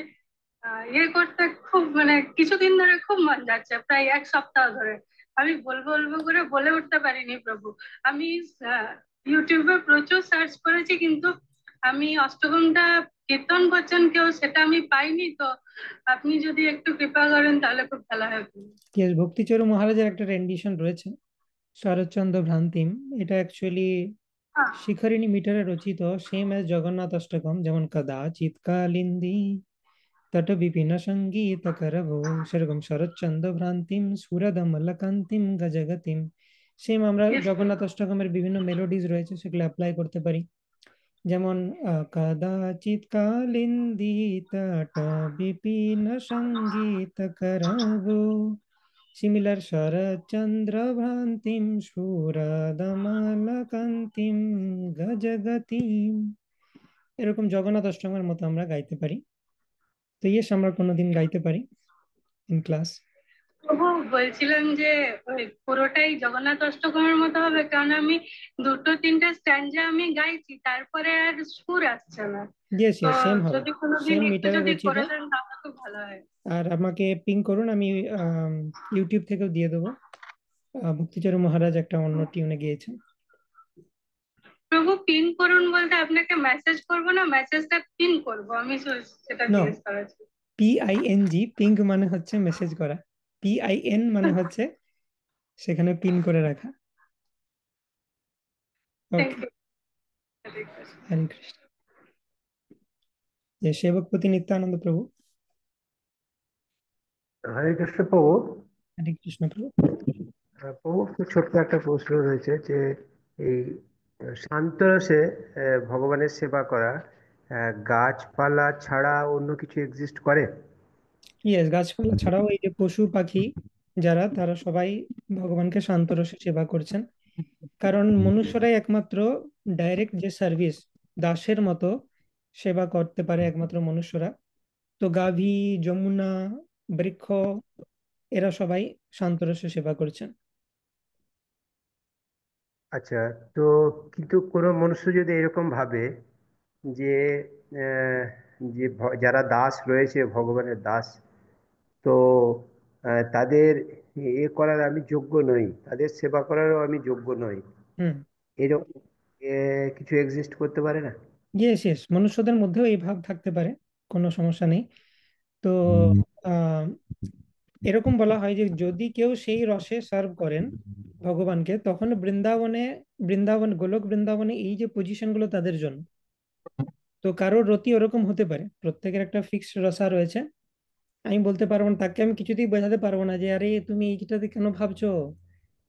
S2: ইয়ে করতে খুব মানে কিছুদিন ধরে খুব মন যাচ্ছে, প্রায় এক সপ্তাহ ধরে। আমি বলবো বলবো করে বলে উঠতে পারিনি প্রভু। আমি ইউটিউবে প্রচুর সার্চ করেছি, কিন্তু আমি অষ্টকমটা কীর্তন করছেন কেউ সেটা আমি পাইনি। তো আপনি যদি একটু কৃপা করেন তাহলে খুব ভালো হয়।
S1: ইয়েস, ভক্তিচরণ মহারাজের একটা রেন্ডিশন রয়েছে, শরৎচন্দ্র ভ্রান্তিম। এটা অ্যাকচুয়ালি
S2: হ্যাঁ,
S1: শিখরিণী মিটারে রচিত, সেম অ্যাজ জগন্নাথ অষ্টকম। যেমন কদাচিৎ কালিন্দী তট বিপিন সঙ্গীত করবো, সেরকম শরৎচন্দ্র ভ্রান্তিম সুরদমলকান্তিম গজগতিম। সেম আমরা
S2: yes,
S1: জগন্নাথ অষ্টকমের বিভিন্ন মেলোডিজ রয়েছে, সেগুলো অ্যাপ্লাই করতে পারি। যেমন কদাচিৎ কালিন্দী তট বিপিন সঙ্গীত করবো, সিমিলার শরৎচন্দ্র ভ্রান্তিম সুরদমলকান্তিম গজগতিম। এরকম জগন্নাথ অষ্টকমের মতো আমরা গাইতে পারি। তো ইয়েস, আমরা কোনোদিন গাইতে পারি ইন ক্লাস।
S2: তবু বলছিলাম যে ওই পুরোটাই জগন্নাথ অষ্টকমের মতো হবে, কারণ আমি দুটো তিনটে স্ট্যান্ডে আমি গাইছি, তারপরে আর সুর আসছে না।
S1: ইয়েস
S2: তো
S1: ইয়েস, সেম হবে।
S2: যদি কোনোদিন
S1: সেম
S2: একটু
S1: মিটারে
S2: যদি
S1: রচিত।
S2: করে দেন তাহলে খুব ভালো হয়।
S1: আর আমাকে পিং করুন, আমি ইউটিউব থেকেও দিয়ে দেবো। ভক্তিচরণ মহারাজ একটা অন্য টিউনে গিয়েছেন।
S2: প্রভু, পিন করুন বলতে আপনাকে মেসেজ করব না মেসেজটা পিন করব, আমি সেটা
S1: নো,
S2: জিজ্ঞেস করেছি।
S1: PING, পিং মানে হচ্ছে মেসেজ করা। PIN মানে হচ্ছে সেখানে পিন করে রাখা।
S2: Thank
S1: okay.
S2: ইউ।
S1: হরে কৃষ্ণ। যে সেবকপতি নিত্যানন্দ প্রভু।
S3: হরে কৃষ্ণ প্রভু।
S1: হরে কৃষ্ণ প্রভু।
S3: প্রভু, খুব ছোট্ট একটা প্রশ্ন রয়েছে যে এই শান্তরসে ভগবানের সেবা করা গাছপালা ছাড়া অন্য কিছু এক্সিস্ট করে?
S1: ইয়েস, গাছপালা ছাড়াও এই যে পশু পাখি যারা, তারা সবাই ভগবানকে শান্তরসে সেবা করছেন। কারণ মনুষ্যরাই একমাত্র ডাইরেক্ট যে সার্ভিস, দাসের মতো সেবা করতে পারে একমাত্র মনুষ্যরা। তো গাভী, যমুনা, বৃক্ষ, এরা সবাই শান্তরসে সেবা করছেন।
S3: আচ্ছা, তো কিন্তু কোনো মনুষ্য যদি এরকম ভাবে যে আহ, যে যারা দাস রয়েছে ভগবানের দাস, তো তাদের করার আমি যোগ্য নই, তাদের সেবা করারও আমি যোগ্য নই,
S1: হুম।
S3: এরকম কিছু এক্সিস্ট করতে পারে না?
S1: ইয়েস ইয়েস, মনুষ্যদের মধ্যেও এই ভাব থাকতে পারে, কোনো সমস্যা নেই। তো আহ এরকম বলা হয় যে যদি কেউ সেই রসে সার্ভ করেন ভগবানকে, তখন বৃন্দাবন, গোলক বৃন্দাবনে এই যে পজিশন গুলো তাদের জন্য। তো কারোর রতি ওরকম হতে পারে, প্রত্যেকের একটা ফিক্সড রসা রয়েছে। আমি বলতে পারবো না, তাকে আমি কিছুতেই বোঝাতে পারবো না যে আরে তুমি এইটাতে কেন ভাবছো,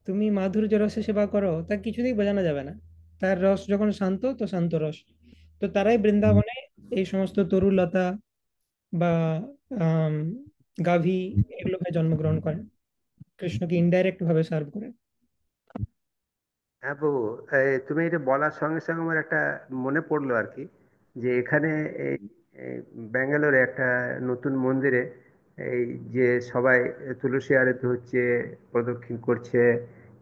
S1: তুমি মাধুর্য রসে সেবা করো, তা কিছুতেই বোঝানো যাবে না। তার রস যখন শান্ত, তো শান্ত রস। তো তারাই বৃন্দাবনে এই সমস্ত তরুলতা বা আম, গাভী, এগুলো ভাই জন্মগ্রহণ করেন, কৃষ্ণকে ইনডাইরেক্ট ভাবে সার্ভ করে।
S3: হ্যাঁ প্রভু, তুমি এটা বলার সঙ্গে সঙ্গে আমার একটা মনে পড়লো আর কি, যে এখানে এই এই ব্যাঙ্গালোরে একটা নতুন মন্দিরে এই যে সবাই তুলসী আরতি হচ্ছে, প্রদক্ষিণ করছে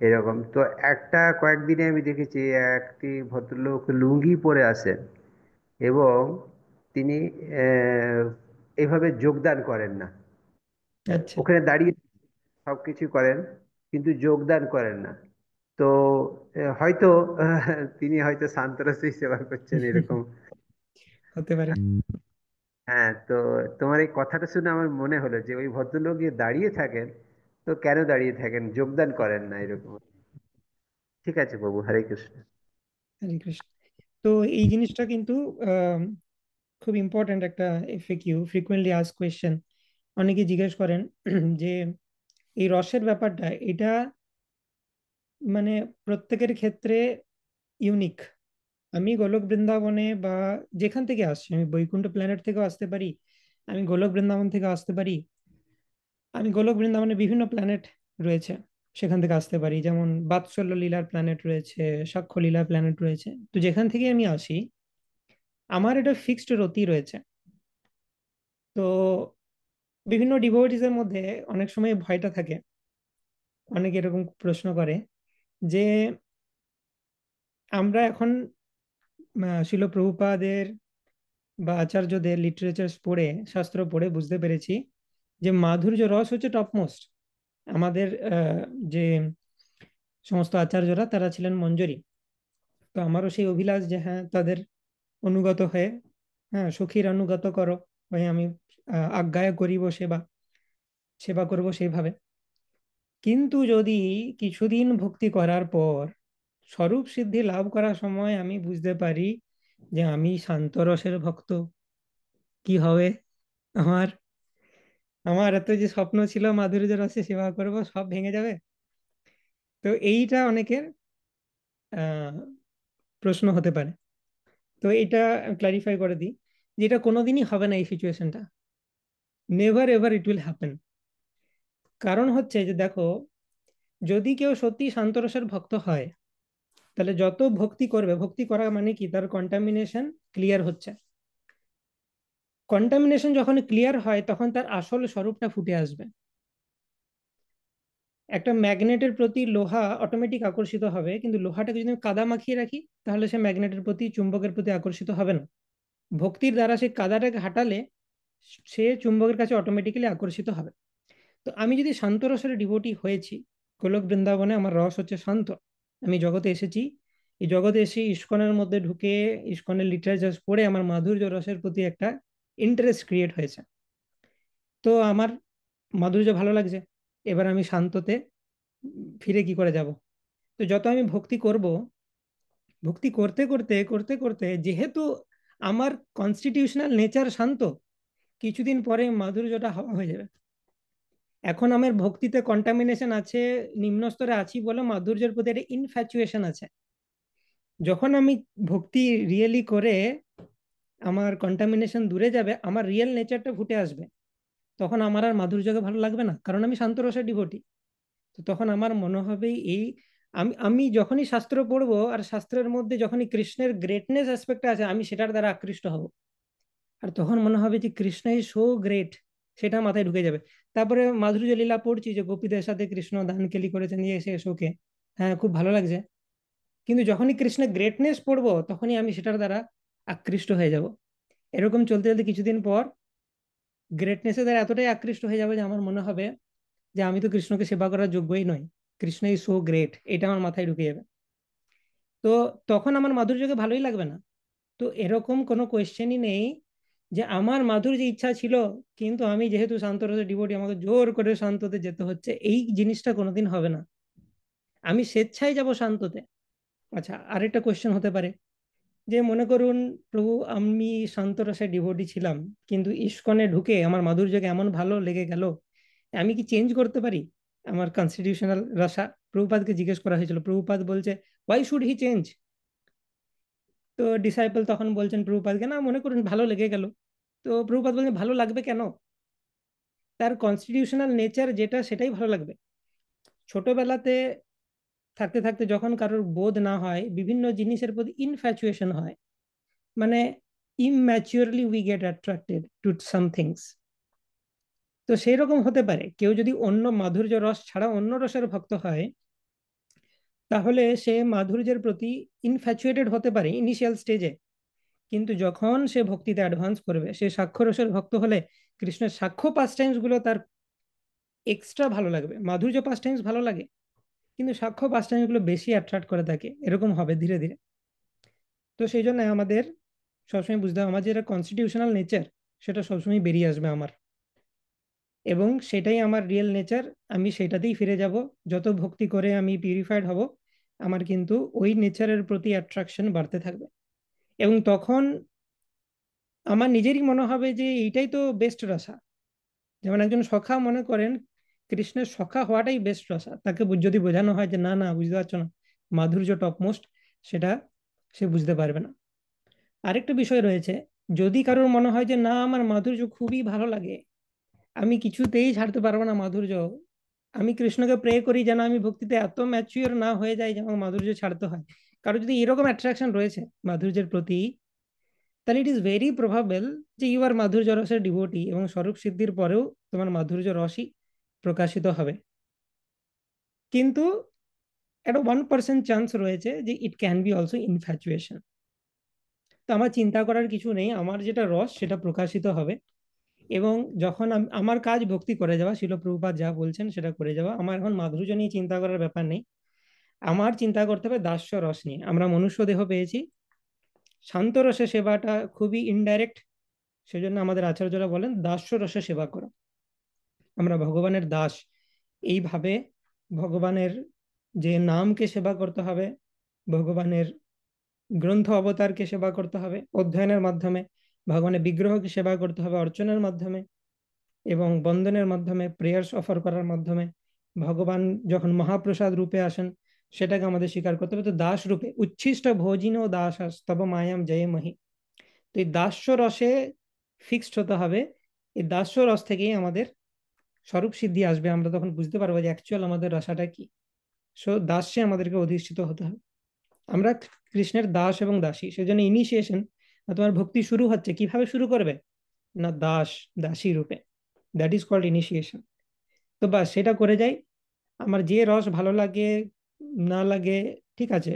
S3: এরকম, তো একটা কয়েকদিনে আমি দেখেছি একটি ভদ্রলোক লুঙ্গি পরে আসেন এবং তিনি এইভাবে যোগদান করেন না,
S1: আচ্ছা।
S3: ওখানে দাঁড়িয়ে সবকিছু করেন কিন্তু যোগদান করেন না। তো হয়তো তিনি হয়তো সান্তরাসেই সেবা করছেন এরকম।
S1: হতে পারে।
S3: হ্যাঁ, তো তোমার এই কথাটা শুনে আমার মনে হলো যে ওই ভদ্রলোক যে দাঁড়িয়ে থাকেন, তো কেন দাঁড়িয়ে থাকেন, যোগদান করেন না এরকম। ঠিক আছে প্রভু, হরে কৃষ্ণ।
S1: হরে কৃষ্ণ। তো এই জিনিসটা কিন্তু আহ, খুব ইম্পর্ট্যান্ট একটা এফএকিউ, ফ্রিকুয়েন্টলি আস্ক কোয়েশ্চেন। অনেকে জিজ্ঞেস করেন যে এই রসের ব্যাপারটা, এটা মানে প্রত্যেকের ক্ষেত্রে ইউনিক। আমি গোলক বৃন্দাবনে বা যেখান থেকে আসছি, আমি বৈকুণ্ঠ প্ল্যানেট থেকেও আসতে পারি, আমি গোলক বৃন্দাবন থেকে আসতে পারি, আমি গোলক বৃন্দাবনে বিভিন্ন প্ল্যানেট রয়েছে সেখান থেকে আসতে পারি। যেমন বাৎসল্য লীলার প্ল্যানেট রয়েছে, সাক্ষ্য লীলার প্ল্যানেট রয়েছে। তো যেখান থেকে আমি আসি, আমার এটা ফিক্সড রতি রয়েছে। তো বিভিন্ন ডিভোটিসের মধ্যে অনেক সময় ভয়টা থাকে। অনেকে এরকম প্রশ্ন করে যে আমরা এখন শিল প্রভুপাদের বা আচার্যদের লিটারেচার পড়ে, শাস্ত্র পড়ে বুঝতে পেরেছি যে মাধুর্য রস হচ্ছে টপমোস্ট। আমাদের যে সমস্ত আচার্যরা তারা ছিলেন মঞ্জরি। তো আমারও সেই অভিলাষ যে হ্যাঁ তাদের অনুগত হয়ে, হ্যাঁ সখীর অনুগত করো হয়ে আমি আজ্ঞায় করিব সেবা, সেবা করব সেইভাবে। কিন্তু যদি কিছুদিন ভক্তি করার পর স্বরূপ সিদ্ধি লাভ করার সময় আমি বুঝতে পারি যে আমি শান্ত রসের ভক্ত, কি হবে আমার? আমার এত যে স্বপ্ন ছিল মাধুর্য রসে সেবা করব, সব ভেঙে যাবে। তো এইটা অনেকের আহ প্রশ্ন হতে পারে। তো এটা ক্লারিফাই করে দিই যে এটা কোনোদিনই হবে না এই সিচুয়েশনটা। Never ever it will happen. কারণ হচ্ছে যে দেখো, যদি কেউ সত্যি শান্তরসের ভক্ত হয়, তাহলে যত ভক্তি করবে, ভক্তি করা মানে কি, তার কন্টামিনেশন ক্লিয়ার হচ্ছে। কন্টামিনেশন যখন ক্লিয়ার হয় তখন তার আসল স্বরূপটা ফুটে আসবে। একটা ম্যাগনেটের প্রতি লোহা অটোমেটিক আকর্ষিত হবে, কিন্তু লোহাটাকে যদি আমি কাদা মাখিয়ে রাখি তাহলে সে ম্যাগনেটের প্রতি, চুম্বকের প্রতি আকর্ষিত হবে না। ভক্তির দ্বারা সেই কাদাটাকে হাঁটালে সে চুম্বকের কাছে অটোমেটিক্যালি আকর্ষিত হবে। তো আমি যদি শান্ত রসের ডিভোটি হয়েছি, গোলক বৃন্দাবনে আমার রস হচ্ছে শান্ত, আমি জগতে এসেছি, এই জগতে এসে ইস্কনের মধ্যে ঢুকে ইস্কনের লিটারেচার পড়ে আমার মাধুর্য রসের প্রতি একটা ইন্টারেস্ট ক্রিয়েট হয়েছে। তো আমার মাধুর্য ভালো লাগছে, এবার আমি শান্ততে ফিরে কি করে যাব? তো যত আমি ভক্তি করব, ভক্তি করতে করতে করতে করতে যেহেতু আমার কনস্টিটিউশনাল নেচার শান্ত, কিছুদিন পরে মাধুর্যটা হাওয়া হয়ে যাবে। এখন আমার ভক্তিতে কন্টামিনেশন আছে, নিম্ন স্তরে আছি বলে মাধুর্যের প্রতি একটা ইনফ্যাচুয়েশন আছে। যখন আমি ভক্তি রিয়েলি করে আমার কন্টামিনেশন দূরে যাবে, আমার রিয়েল নেচারটা ফুটে আসবে, তখন আমার আর মাধুর্যকে ভালো লাগবে না, কারণ আমি শান্ত রসের ডিভোটি। তো তখন আমার মনে হবে এই, আমি আমি যখনই শাস্ত্র পড়বো আর শাস্ত্রের মধ্যে যখনই কৃষ্ণের গ্রেটনেস অ্যাসপেক্ট আছে, আমি সেটার দ্বারা আকৃষ্ট হব। আর তখন মনে হবে যে কৃষ্ণ ইজ সো গ্রেট, সেটা মাথায় ঢুকে যাবে। তারপরে মাধুর্য লীলা পড়ছি যে গোপীদের সাথে কৃষ্ণ দানকেলি করেছেন নিয়ে এসে শোকে, হ্যাঁ খুব ভালো লাগছে। কিন্তু যখনই কৃষ্ণের গ্রেটনেস পড়বো তখনই আমি সেটার দ্বারা আকৃষ্ট হয়ে যাব। এরকম চলতে চলতে কিছুদিন পর গ্রেটনেসের দ্বারা এতটাই আকৃষ্ট হয়ে যাবে যে আমার মনে হবে যে আমি তো কৃষ্ণকে সেবা করার যোগ্যই নই, কৃষ্ণ ইজ সো গ্রেট, এটা আমার মাথায় ঢুকে যাবে। তো তখন আমার মাধুর্যকে ভালোই লাগবে না। তো এরকম কোনো কোয়েশ্চেনই নেই যে আমার মাধুর যে ইচ্ছা ছিল, কিন্তু আমি যেহেতু শান্ত রসের ডিভোটি আমাকে জোর করে শান্ততে যেতে হচ্ছে, এই জিনিসটা কোনোদিন হবে না। আমি স্বেচ্ছায় যাব শান্ততে। আচ্ছা, আরেকটা কোয়েশ্চেন হতে পারে যে মনে করুন প্রভু আমি শান্ত রসের ডিভোটি ছিলাম, কিন্তু ইস্কনে ঢুকে আমার মাধুর্যকে এমন ভালো লেগে গেল, আমি কি চেঞ্জ করতে পারি আমার কনস্টিটিউশনাল রসা? প্রভুপাদকে জিজ্ঞেস করা হয়েছিল, প্রভুপাদ বলছে ওয়াই শুড হি চেঞ্জ? তো ডিসাইপল তখন বলছেন প্রভুপাদকে, না মনে করুন ভালো লেগে গেল। তো প্রভুপাদ বলছেন ভালো লাগবে কেন? তার কনস্টিটিউশনাল নেচার যেটা সেটাই ভালো লাগবে। ছোটবেলাতে থাকতে থাকতে যখন কারোর বোধ না হয়, বিভিন্ন জিনিসের প্রতি ইনফ্যাচুয়েশন হয়, মানে immaturely we get attracted to some things. তো সেই রকম হতে পারে কেউ যদি অন্য মাধুর্য রস ছাড়া অন্য রসের ভক্ত হয়, তাহলে সে মাধুর্যের প্রতি ইনফ্যাচুয়েটেড হতে পারে ইনিশিয়াল স্টেজে। কিন্তু যখন সে ভক্তিতে অ্যাডভান্স করবে, সে সাক্ষ্য রসের ভক্ত হলে কৃষ্ণের সাক্ষ্য পাস টাইমস গুলো তার এক্সট্রা ভালো লাগবে। মাধুর্য পাস টাইমস ভালো লাগে, কিন্তু সাক্ষ্য পাস টাইমস গুলো বেশি অ্যাট্রাক্ট করে থাকে, এরকম হবে ধীরে ধীরে। তো সেই জন্য আমাদের সবসময় বুঝতে হবে আমার যেটা কনস্টিটিউশনাল নেচার সেটা সবসময় বেরিয়ে আসবে আমার, এবং সেটাই আমার রিয়েল নেচার। আমি সেটাতেই ফিরে যাব। যত ভক্তি করে আমি পিউরিফাইড হব, আমার কিন্তু ওই নেচারের প্রতি অ্যাট্রাকশন বাড়তে থাকবে। এবং তখন আমার নিজেরই মনে হবে যে এইটাই তো বেস্ট রসা। যেমন একজন সখা মনে করেন কৃষ্ণের সখা হওয়াটাই বেস্ট রসা, তাকে যদি বোঝানো হয় যে না না বুঝতে পারছো না, মাধুর্য টপমোস্ট, সেটা সে বুঝতে পারবে না। আরেকটা বিষয় রয়েছে, যদি কারোর মনে হয় যে না আমার মাধুর্য খুবই ভালো লাগে, আমি কিছুতেই ছাড়তে পারবো না মাধুর্য, আমি কৃষ্ণকে প্রে করি যেন আমি ভক্তিতে এত ম্যাচিওর না হয়ে যাই যে আমার মাধুর্য ছাড়তে হয়, কারো যদি এরকম অ্যাট্রাকশন রয়েছে মাধুর্যের প্রতি, তাহলে ইট ইজ ভেরি প্রবাবল যে ইউ আর মাধুর্য রসের ডিভোটি, এবং স্বরূপ সিদ্ধির পরেও তোমার মাধুর্য রসই প্রকাশিত হবে। কিন্তু একটা 1% চান্স রয়েছে যে it can be also infatuation. তো আমার চিন্তা করার কিছু নেই, আমার যেটা রস সেটা প্রকাশিত হবে। এবং যখন আমার কাজ ভক্তি করে যাওয়া, শিল প্রভুপাদ যা বলছেন সেটা করে যাওয়া, আমার এখন মাধুর্য নিয়ে চিন্তা করার ব্যাপার নেই। আমার চিন্তা করতে হবে দাস্য রস নিয়ে। আমরা মনুষ্য দেহ পেয়েছি, শান্ত রসে সেবাটা খুবই ইনডাইরেক্ট, সেজন্য আমাদের আচার্যরা বলেন দাস্য রসে সেবা করো। আমরা ভগবানের দাস, এইভাবে ভগবানের যে নামকে সেবা করতে হবে, ভগবানের গ্রন্থ অবতারকে সেবা করতে হবে অধ্যয়নের মাধ্যমে, ভগবানের বিগ্রহকে সেবা করতে হবে অর্চনার মাধ্যমে এবং বন্দনের মাধ্যমে, প্রেয়ার্স অফার করার মাধ্যমে। ভগবান যখন মহাপ্রসাদ রূপে আসেন সেটাকে আমাদের স্বীকার করতে হবে। তো দাস রূপে উচ্ছিষ্ট ভোজিন ও দাস তব মায়াম জয় মহি। তো এই দাস্য রসে ফিক্সড হতে হবে। এই দাস্য রস থেকেই আমাদের স্বরূপ সিদ্ধি আসবে। আমরা তখন বুঝতে পারবো যে অ্যাকচুয়াল আমাদের রসাটা কি। সো দাস্যে আমাদেরকে অধিষ্ঠিত হতে হবে। আমরা কৃষ্ণের দাস এবং দাসী, সেজন্য ইনিশিয়েশন, তোমার ভক্তি শুরু হচ্ছে কিভাবে শুরু করবে না, দাস দাসী রূপে। That is called initiation. তো বাস সেটা করে যাই। আমার যে রস ভালো লাগে না লাগে, ঠিক আছে,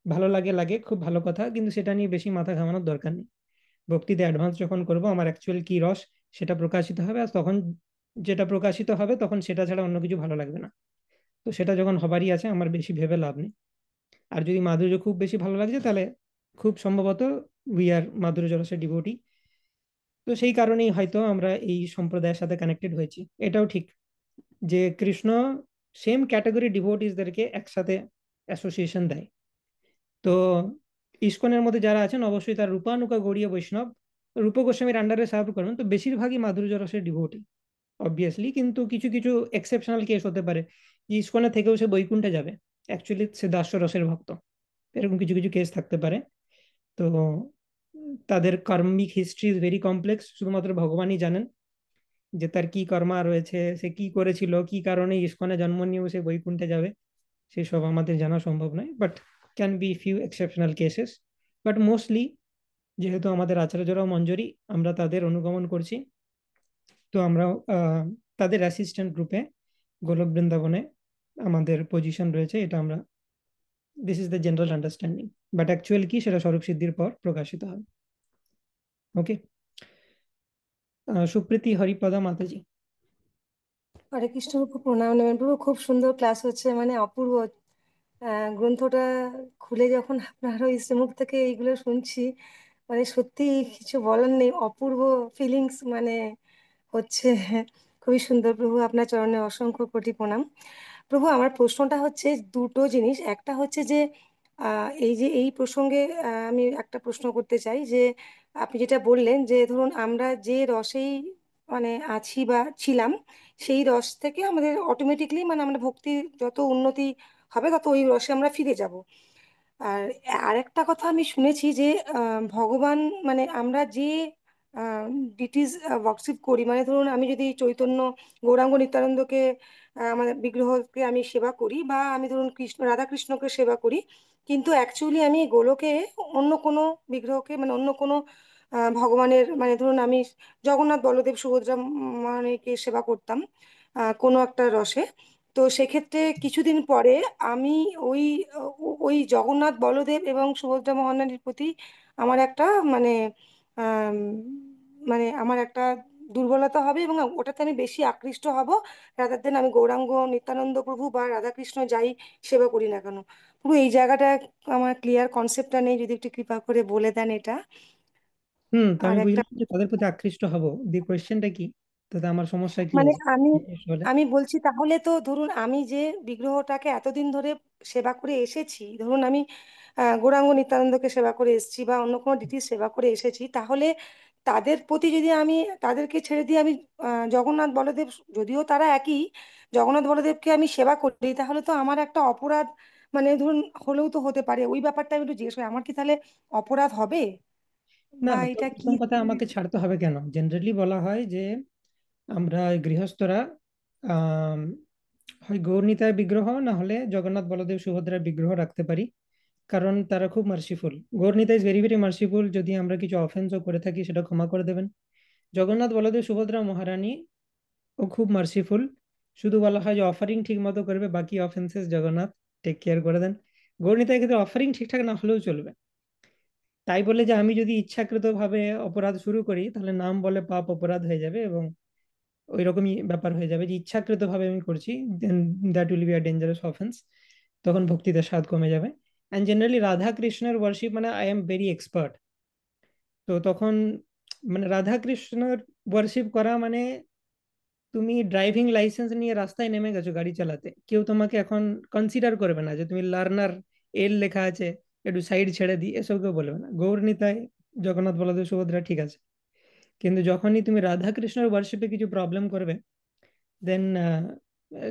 S1: ভালো লাগে লাগে খুব ভালো কথা, কিন্তু সেটা নিয়ে বেশি মাথা ঘামানোর দরকার নেই। ভক্তিতে অ্যাডভান্স যখন করব আমার অ্যাকচুয়াল কি রস সেটা প্রকাশিত হবে, আর তখন যেটা প্রকাশিত হবে তখন সেটা ছাড়া অন্য কিছু ভালো লাগবে না। তো সেটা যখন হবারই আছে, আমার বেশি ভেবে লাভ নেই। আর যদি মাধুর্য খুব বেশি ভালো লাগছে তাহলে খুব সম্ভবত উই আর মাধুর্য রসের ডিভোটি। তো সেই কারণেই হয়তো আমরা এই সম্প্রদায়ের সাথে কানেক্টেড হয়েছি। এটাও ঠিক যে কৃষ্ণ সেম ক্যাটাগরি ডিভোটিসদেরকে একসাথে অ্যাসোসিয়েশন দেয়। তো ইসকনের মধ্যে যারা আছেন অবশ্যই তার রূপানুকা গৌড়ীয় বৈষ্ণব, রূপ গোস্বামীর আন্ডারে সার্ভ করবেন, তো বেশিরভাগই মাধুর্য রসের ডিভোটি অবভিয়াসলি। কিন্তু কিছু কিছু এক্সেপশনাল কেস হতে পারে যে ইসকনে থেকেও সে বৈকুণ্ঠে যাবে, অ্যাকচুয়ালি সে দাস্য রসের ভক্ত। এরকম কিছু কিছু কেস থাকতে পারে। তো তাদের কার্মিক হিস্ট্রি ইজ ভেরি কমপ্লেক্স, শুধুমাত্র ভগবানই জানেন যে তার কি কর্মা রয়েছে, সে কি করেছিল, কি কারণে ইসকনে জন্ম নিয়েও সে বৈকুণ্ঠে যাবে, সেসব আমাদের জানা সম্ভব নয়। But can be few exceptional cases. But mostly যেহেতু আমাদের আচার্যরাও মঞ্জুরি, আমরা তাদের অনুগমন করছি, তো আমরা তাদের অ্যাসিস্ট্যান্ট রূপে গোলক বৃন্দাবনে আমাদের পজিশন রয়েছে, এটা আমরা, this is the general understanding. But actual কি সেটা স্বরূপ সিদ্ধির পর প্রকাশিত হবে। ওকে, সুপ্রীতি হরিপদা মাতাজি।
S4: হরে কৃষ্ণ প্রভু, প্রণাম নেবেন প্রভু। খুব সুন্দর ক্লাস হচ্ছে, মানে অপূর্ব। গ্রন্থটা খুলে যখন আপনার ওই শ্রীমুখ থেকে এইগুলো শুনছি, মানে সত্যি কিছু বলার নেই, অপূর্ব ফিলিংস মানে হচ্ছে। খুবই সুন্দর প্রভু, আপনার চরণে অসংখ্য কোটি প্রণাম। প্রভু, আমার প্রশ্নটা হচ্ছে দুটো জিনিস। একটা হচ্ছে যে এই যে এই প্রসঙ্গে আমি একটা প্রশ্ন করতে চাই যে আপনি যেটা বললেন যে ধরুন আমরা যে রসেই মানে আছি বা ছিলাম, সেই রস থেকে আমাদের অটোমেটিকলি মানে আমরা ভক্তির যত উন্নতি হবে তত ওই রসে আমরা ফিরে যাব। আর আরেকটা কথা আমি শুনেছি যে ভগবান মানে আমরা যে ডিটিস ওয়ার্কশিপ করি, মানে ধরুন আমি যদি চৈতন্য গৌরাঙ্গ নিত্যানন্দকে আমাদের বিগ্রহকে আমি সেবা করি, বা আমি ধরুন কৃষ্ণ রাধাকৃষ্ণকে সেবা করি, কিন্তু অ্যাকচুয়ালি আমি গোলকে অন্য কোনো বিগ্রহকে মানে অন্য কোনো ভগবানের মানে ধরুন আমি জগন্নাথ বলদেব সুভদ্রা মানেকে সেবা করতাম কোনো একটা রসে। তো সেক্ষেত্রে কিছুদিন পরে আমি ওই ওই জগন্নাথ বলদেব এবং সুভদ্রা মহারানীর প্রতি আমার একটা মানে আম, মানে আমার একটা দুর্বলতা হবে এবং ওটাতে আমি বেশি আকৃষ্ট হব, রাদার দেন আমি গৌরাঙ্গ নিত্যানন্দ প্রভু বা রাধাকৃষ্ণ যাই সেবা করি না কেন। পুরো এই জায়গাটা আমার ক্লিয়ার কনসেপ্টটা নেই, যদি একটু কৃপা করে বলে দেন এটা।
S1: তো
S4: আর
S1: আমি
S4: একটা
S1: বুঝলাম যে তাদের প্রতি আকৃষ্ট হব, দি কোয়েশ্চেনটা কি, তাতে আমার সমস্যা কি
S4: মানে
S1: হবে
S4: আমি
S1: আসলে?
S4: আমি বলছি তাহলে তো ধরুন আমি যে বিগ্রহটাকে এতদিন ধরে সেবা করে এসেছি, ধরুন আমি গৌরাঙ্গ নিত্যানন্দকে সেবা করে এসেছি বা অন্য কোনো ডিটির সেবা করে এসেছি, তাহলে তাদের প্রতি যদি আমি তাদেরকে ছেড়ে দিয়ে আমি জগন্নাথ বলদেব, যদিও তারা একই, জগন্নাথ বলদেবকে আমি সেবা করি, তাহলে তো আমার একটা অপরাধ মানে ধরুন হলেও তো হতে পারে। ওই ব্যাপারটা আমি একটু জিজ্ঞেস করি, আমার কি তাহলে অপরাধ হবে
S1: না
S4: বা
S1: না, তো
S4: এটা কি?
S1: প্রথম কথা, আমাকে ছাড়তে হবে কেন? জেনারেলি বলা হয় যে আমরা গৃহস্থরা আহ হয় গৌরনীতায় বিগ্রহ না হলে জগন্নাথ বলদেব সুভদ্রার বিগ্রহ রাখতে পারি, কারণ তারা খুব merciful. গৌরনীতা is very very merciful. যদি আমরা কিছু অফেন্সও করে থাকি সেটা ক্ষমা করে দেবেন। জগন্নাথ বলদেব সুভদ্রা মহারানী ও খুব মার্সিফুল। শুধু বলা হয় যে অফারিং ঠিক মতো করবে, বাকি অফেন্সেস জগন্নাথ টেক কেয়ার করে দেন। গৌরনীতার ক্ষেত্রে অফারিং ঠিকঠাক না হলেও চলবে, তাই বলে যে আমি যদি ইচ্ছাকৃত ভাবে অপরাধ শুরু করি তাহলে নাম বলে পাপ অপরাধ হয়ে যাবে, এবং ওই রকমই ব্যাপার হয়ে যাবে যে ইচ্ছাকৃত ভাবে আমি করছি, then that will be a dangerous offence. তখন ভক্তিতে স্বাদ কমে যাবে। অ্যান্ড জেনারেলি রাধা কৃষ্ণের ওয়ার্শিপ মানে আই এম ভেরি এক্সপার্ট। তো তখন মানে রাধা কৃষ্ণের ওয়ার্শিপ করা মানে তুমি ড্রাইভিং লাইসেন্স নিয়ে রাস্তায় নেমে গেছো গাড়ি চালাতে, কেউ তোমাকে এখন কনসিডার করবে না যে তুমি লার্নার, এর লেখা আছে একটু সাইড ছেড়ে দিই, এসব কেউ বলবে না। গৌর নিতাই, জগন্নাথ বলদেব সুভদ্রা ঠিক আছে, কিন্তু যখনই তুমি রাধা কৃষ্ণের ওয়ার্শিপে কিছু প্রবলেম করবে, দেন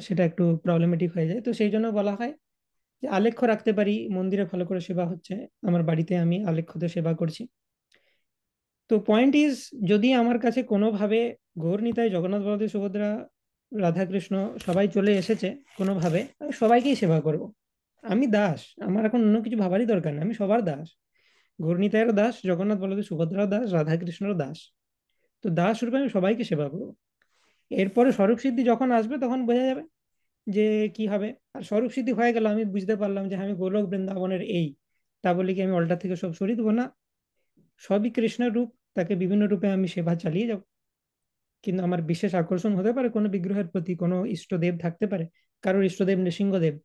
S1: সেটা একটু প্রবলেমেটিক হয়ে যায়। তো সেই জন্য বলা হয় যে আলেখ্য রাখতে পারি, মন্দিরে ভালো করে সেবা হচ্ছে, আমার বাড়িতে আমি আলেখ্যতে সেবা করছি। তো পয়েন্ট ইজ, যদি আমার কাছে কোনোভাবে গৌর নিতাই, জগন্নাথ বলদেব সুভদ্রা, রাধাকৃষ্ণ সবাই চলে এসেছে কোনোভাবে, আমি সবাইকেই সেবা করব। আমি দাস, আমার এখন অন্য কিছু ভাবারই দরকার নেই, আমি সবার দাস। গৌর নিতাইয়েরও দাস, জগন্নাথ বলদেব সুভদ্রাও দাস, রাধাকৃষ্ণেরও দাস। তো দাস রূপে আমি সবাইকে সেবা করবো। এরপরে স্বরূপ সিদ্ধি যখন আসবে তখন বোঝা যাবে যে কি হবে। আর স্বরূপ সিদ্ধি হয়ে গেল, আমি বুঝতে পারলাম যে আমি গোলক বৃন্দাবনের এই, তা বলে কি আমি অলটার থেকে সব সরিয়ে দেবো? না, সবই কৃষ্ণের রূপ, তাকে বিভিন্ন রূপে আমি সেবা চালিয়ে যাব। কিন্তু আমার বিশেষ আকর্ষণ হতে পারে কোনো বিগ্রহের প্রতি, কোনো ইষ্টদেব থাকতে পারে। কারোর ইষ্টদেব নৃসিংহদেব,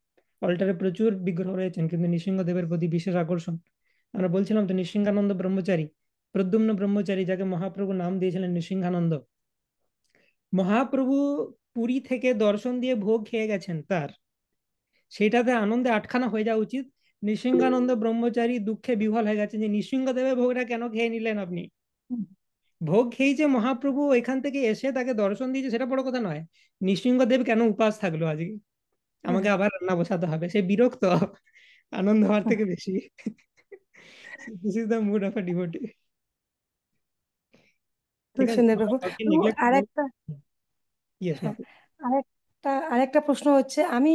S1: অল্টারে প্রচুর বিগ্রহ রয়েছেন, কিন্তু নৃসিংহদেবের প্রতি বিশেষ আকর্ষণ। আমরা বলছিলাম তো নৃসিংহানন্দ ব্রহ্মচারী, প্রদ্যুম্ন ব্রহ্মচারী, যাকে মহাপ্রভু নাম দিয়েছিলেন নৃসিংহানন্দ। মহাপ্রভু পুরী থেকে দর্শন দিয়ে ভোগ খেয়ে গেছেন, তার সেটাতে আনন্দে আটখানা হয়ে যাওয়া উচিত। নৃসিংহানন্দ ব্রহ্মচারী দুঃখে বিহ্বল হয়ে গেছেন যে নৃসিংহদেবের ভোগটা কেন খেয়ে নিলেন আপনি। ভোগ খেয়েই যে মহাপ্রভু এখান থেকে এসে তাকে দর্শন দিয়েছে সেটা বড় কথা নয়, নৃসিংহদেব কেন উপাস থাকলো আজকে, আমাকে আবার রান্না বসাতে হবে, সে বিরক্ত আনন্দ হওয়ার থেকে বেশি। This is the mood of a devotee. ঠিক
S4: খুব
S1: আছে,
S4: সুন্দর
S1: আমরা
S4: প্রভু।
S1: কাউকে
S4: প্রভু
S1: নেগলেক্ট করবো।
S4: আরেকটা,
S1: ইয়েস মা।
S4: হ্যাঁ, আরেকটা প্রশ্ন হচ্ছে, আমি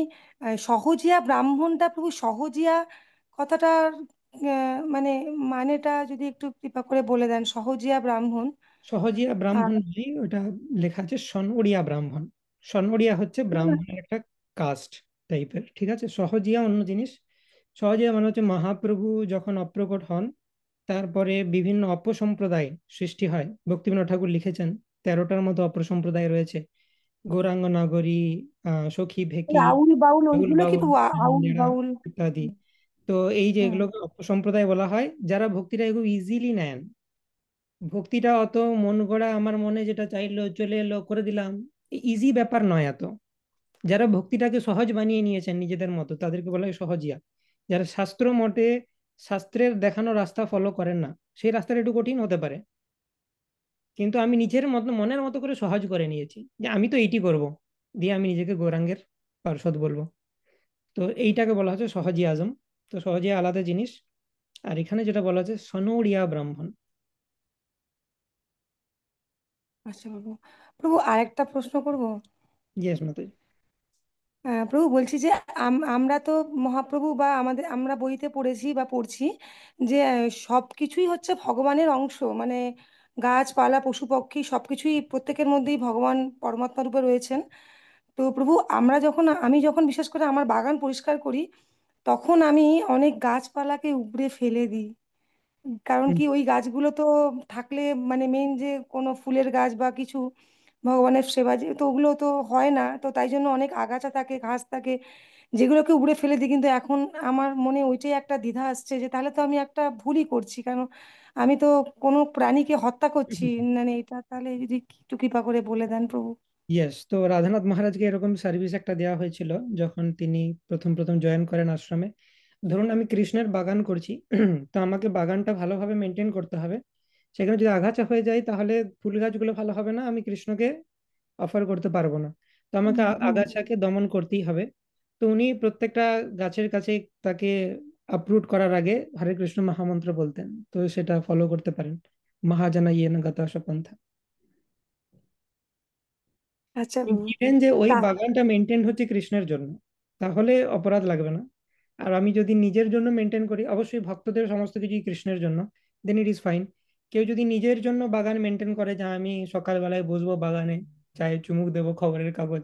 S4: সহজিয়া ব্রাহ্মণটা, প্রভু সহজিয়া কথাটার মানে মানেটা যদি একটু কৃপা করে বলে দেন, সহজিয়া ব্রাহ্মণ।
S1: সহজিয়া ব্রাহ্মণ
S4: আর
S1: নয়, ওটা লেখা আছে সনওড়িয়া ব্রাহ্মণ। সনওড়িয়া হচ্ছে ব্রাহ্মণের একটা কাস্ট টাইপের, ঠিক আছে। সহজিয়া অন্য জিনিস। সহজিয়া মানে হচ্ছে মহাপ্রভু যখন অপ্রকট হন, তারপরে বিভিন্ন অপসম্প্রদায় সৃষ্টি হয়। ভক্তিবিনোদ ঠাকুর লিখেছেন 13টার মতো অপসম্প্রদায় রয়েছে। গৌরাঙ্গ নগরী, সখী ভেকি,
S4: আউল বাউল
S1: বাউল
S4: ওইগুলো কি
S1: বাউল,
S4: প্রভু? আউল
S1: নেড়া
S4: বাউল।
S1: ইত্যাদি। তো এই যে
S4: হুম।
S1: এগুলোকে অপসম্প্রদায় বলা হয়, যারা ভক্তিটা খুব ইজিলি নেন। ভক্তিটা অত মন গড়া, আমার মনে যেটা চাইলো চলে এলো করে দিলাম, ইজি ব্যাপার নয় এত। যারা ভক্তিটাকে সহজ বানিয়ে নিয়েছেন নিজেদের মতো, তাদেরকে বলা হয় সহজিয়া। যারা শাস্ত্র মতে, শাস্ত্রের দেখানো রাস্তা ফলো করেন না, সেই রাস্তাটা একটু কঠিন হতে পারে, কিন্তু আমি নিজের মতো মনের মতো করে সহজ করে নিয়েছি যে আমি তো এইটি করব, দিয়ে আমি নিজেকে গৌরাঙ্গের পার্ষদ বলবো। তো এইটাকে বলা হচ্ছে সহজিয়া আজম। তো সহজিয়া আলাদা জিনিস। আর এখানে যেটা বলা হচ্ছে সনৌড়িয়া ব্রাহ্মণ।
S4: আচ্ছা প্রভু। প্রভু আরেকটা প্রশ্ন করব।
S1: ইয়েস মাতাজি।
S4: প্রভু বলছি যে আমরা তো মহাপ্রভু বা আমাদের আমরা বইতে পড়েছি বা পড়ছি যে সব কিছুই হচ্ছে ভগবানের অংশ, মানে গাছপালা পশু পক্ষী সবকিছুই, প্রত্যেকের মধ্যেই ভগবান পরমাত্মা রূপে রয়েছেন। তো প্রভু আমি যখন বিশেষ করে আমার বাগান পরিষ্কার করি, তখন আমি অনেক গাছপালাকে উপড়ে ফেলে দিই। কারণ
S1: হুম।
S4: কি, ওই গাছগুলো তো থাকলে, মানে মেইন যে কোনো ফুলের গাছ বা কিছু ভগবানের সেবা, তো ওগুলো তো হয় না, তো তাই জন্য অনেক আগাছা থাকে, ঘাস থাকে, যেগুলোকে উপড়ে ফেলে দিই। কিন্তু এখন আমার মনে ওইটাই একটা দ্বিধা আসছে যে তাহলে তো আমি একটা ভুলই করছি, কারণ আমি তো কোনো প্রাণীকে হত্যা করছি। মানে এটা তাহলে যদি একটু কৃপা করে বলে দেন প্রভু।
S1: ইয়েস, তো রাধানাথ মহারাজকে এরকম সার্ভিস একটা দেওয়া হয়েছিল যখন তিনি প্রথম প্রথম জয়েন করেন আশ্রমে। ধরুন আমি কৃষ্ণের বাগান করছি, তো আমাকে বাগানটা ভালোভাবে মেনটেন করতে হবে। সেখানে যদি আগাছা হয়ে যায় তাহলে ফুল গাছগুলো ভালো হবে না, আমি কৃষ্ণকে অফার করতে পারবো না। তো আমাকে
S4: হুম, হুম।
S1: আগাছাকে দমন করতেই হবে। তো উনি প্রত্যেকটা গাছের কাছে তাকে আপরুট করার আগে হরে কৃষ্ণ মহামন্ত্র বলতেন, তো সেটা ফলো করতে পারেন। মহাজানা ইয়েন গতা পন্থা।
S4: আচ্ছা প্রভু।
S1: গিভেন যে ওই
S4: তা
S1: বাগানটা মেনটেন হচ্ছে কৃষ্ণের জন্য, তাহলে অপরাধ লাগবে না। আর আমি যদি নিজের জন্য মেনটেন করি, অবশ্যই ভক্তদের সমস্ত কিছুই কৃষ্ণের জন্য, দেন ইট ইজ ফাইন। কেউ যদি নিজের জন্য বাগান মেনটেন করে, যে আমি সকালবেলায় বসবো বাগানে, চায়ে চুমুক দেবো খবরের কাগজ,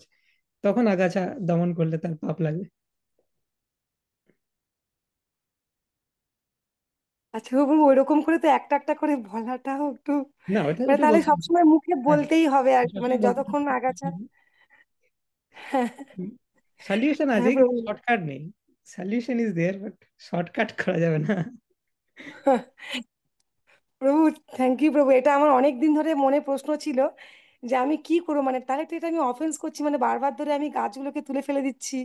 S1: তখন আগাছা দমন করলে তার পাপ লাগবে।
S4: আচ্ছা প্রভু, ওইরকম করে তো একটা একটা করে বলাটাও একটু,
S1: না, ওটা
S4: মানে
S1: ওটা
S4: তাহলে
S1: বলতে হবে।
S4: সবসময় মুখে
S1: হ্যাঁ,
S4: বলতেই হবে আর কি, মানে
S1: সবসময় বলতে
S4: যতক্ষণ আগাছা। হ্যাঁ।
S1: সলিউশন আছে
S4: হ্যাঁ
S1: কিন্তু
S4: প্রভু।
S1: শর্টকাট নেই। Solution is there, but shortcut করা যাবে না।
S4: প্রভু, থ্যাংক ইউ প্রভু, এটা আমার অনেক দিন ধরে মনে প্রশ্ন ছিল যে আমি কি করবো, মানে তাহলে তো এটা আমি অফেন্স করছি, মানে বারবার ধরে আমি গাছগুলোকে তুলে ফেলে দিচ্ছি,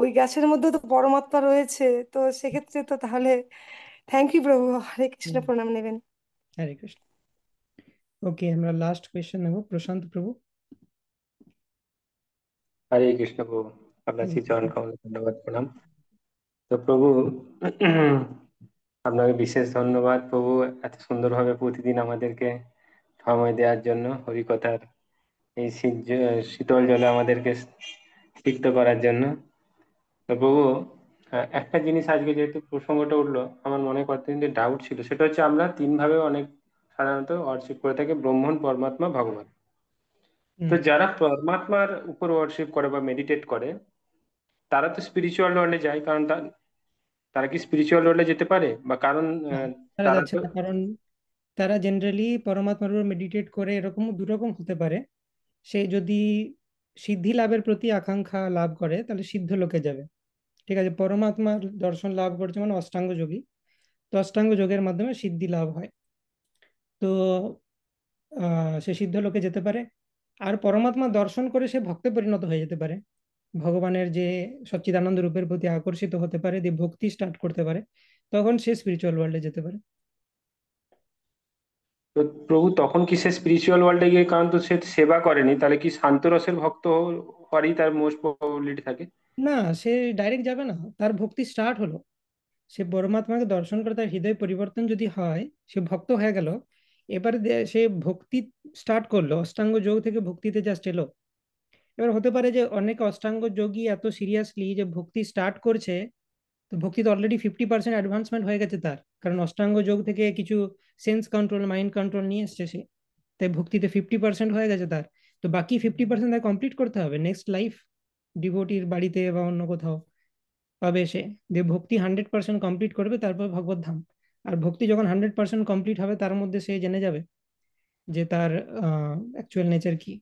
S4: ওই গাছের মধ্যে তো পরমাত্মা রয়েছে, তো সেক্ষেত্রে তো তাহলে থ্যাংক ইউ প্রভু, হরে কৃষ্ণ,
S1: হুম,
S4: প্রণাম নেবেন।
S1: হরে কৃষ্ণ। ওকে, আমরা লাস্ট কোয়েশ্চেন নেব, প্রশান্ত প্রভু।
S5: হরে কৃষ্ণ প্রভু, আপনার শ্রী চরণ কমলে ধন্যবাদ, প্রণাম। তো প্রভু, আপনাকে বিশেষ ধন্যবাদ প্রভু, এত সুন্দরভাবে প্রতিদিন আমাদেরকে সময় দেওয়ার জন্য, হরিকথার এই শীতল জলে আমাদেরকে সিক্ত করার জন্য। তো প্রভু, একটা জিনিস আজকে যেহেতু প্রসঙ্গটা উঠলো, আমার মনে কতদিন ডাউট ছিল, সেটা হচ্ছে আমরা তিন ভাবে অনেক সাধারণত ওয়ার্শিপ করে থাকি, ব্রহ্মণ, পরমাত্মা, ভগবান। তো
S1: হুম।
S5: যারা পরমাত্মার উপর ওয়ার্শিপ করে বা মেডিটেট করে, তারা তো স্পিরিচুয়াল ওয়ার্ল্ডে যায়, কারণ তারা কি স্পিরিচুয়াল ওয়ার্ল্ডে যেতে পারে? বা কারণ
S1: না, তারা
S5: তারা
S1: যাচ্ছে
S5: তো
S1: না, কারণ তারা জেনারেলি পরমাত্মার উপর মেডিটেট করে, এরকম দুরকম হতে পারে। সে যদি সিদ্ধি লাভের প্রতি আকাঙ্ক্ষা লাভ করে তাহলে সিদ্ধ লোকে যাবে। ঠিক আছে, পরমাত্মার দর্শন লাভ করছে মানে অষ্টাঙ্গ যোগী। তো অষ্টাঙ্গ যোগের মাধ্যমে সিদ্ধি লাভ হয়। তো সে সিদ্ধ লোকে যেতে পারে। আর পরমাত্মা দর্শন করে সে ভক্তে পরিণত হয়ে যেতে পারে, ভগবানের যে সচ্চিদানন্দ রূপের প্রতি আকর্ষিত হতে পারে, দিয়ে ভক্তি স্টার্ট করতে পারে, তখন সে স্পিরিচুয়াল ওয়ার্ল্ডে যেতে পারে।
S5: তো প্রভু, তখন কি সে স্পিরিচুয়াল ওয়ার্ল্ডে গিয়ে, কারণ তো সে সেবা করেনি, তাহলে কি শান্ত রসের ভক্ত হওয়ারই তার মোস্ট প্রবাবিলিটি থাকে?
S1: না, সে ডাইরেক্ট যাবে না, তার ভক্তি স্টার্ট হলো, সে পরমাত্মাকে দর্শন করে তার হৃদয় পরিবর্তন যদি হয়, সে ভক্ত হয়ে গেল। এবার সে ভক্তি স্টার্ট করলো, অষ্টাঙ্গ যোগ থেকে ভক্তিতে জাস্ট এলো। এবার হতে পারে যে অনেক অষ্টাঙ্গ যোগী এত সিরিয়াসলি যে ভক্তি স্টার্ট করছে, তো ভক্তিতে অলরেডি 50% অ্যাডভান্সমেন্ট হয়ে গেছে তার, কারণ অষ্টাঙ্গ যোগ থেকে কিছু সেন্স কন্ট্রোল, মাইন্ড কন্ট্রোল নিয়ে এসছে সে। তাই ভক্তিতে 50% হয়ে গেছে তার। তো বাকি 50% তাকে কমপ্লিট করতে হবে, নেক্সট লাইফ ডিভোটির বাড়িতে বা অন্য কোথাও পাবে সে। যে ভক্তি 100% কমপ্লিট করবে, তারপর ভগবত ধাম। আর ভক্তি যখন 100% কমপ্লিট হবে, তার মধ্যে সে জেনে যাবে যে তার অ্যাকচুয়াল নেচার কি।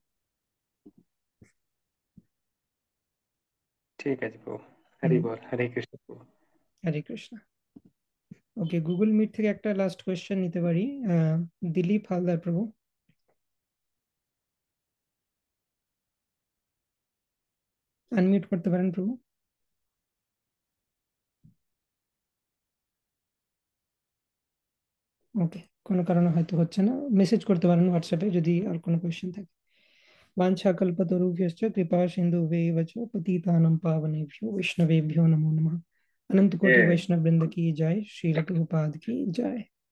S5: ঠিক আছে প্রভু, হরি
S1: হুম,
S5: বল, হরে কৃষ্ণ প্রভু।
S1: হরে কৃষ্ণ। ওকে, গুগল মিট থেকে একটা লাস্ট কোয়েশ্চেন নিতে পারি। দিলীপ হালদার প্রভু, আনমিউট করতে পারেন প্রভু। ওকে, কোনো কারণে হয়তো হচ্ছে না, মেসেজ করতে পারেন হোয়াটসঅ্যাপে যদি আর কোনো কোয়েশ্চেন থাকে। वाञ्छाकल्पतरुभ्यश्च कृपा सिन्धुभ्यैव च पतितानां पावनेभ्यो वैष्णवेभ्यो नमो नमः। अनंत कोटि वैष्णव वृंद की जय, श्रील प्रभुपाद की जय।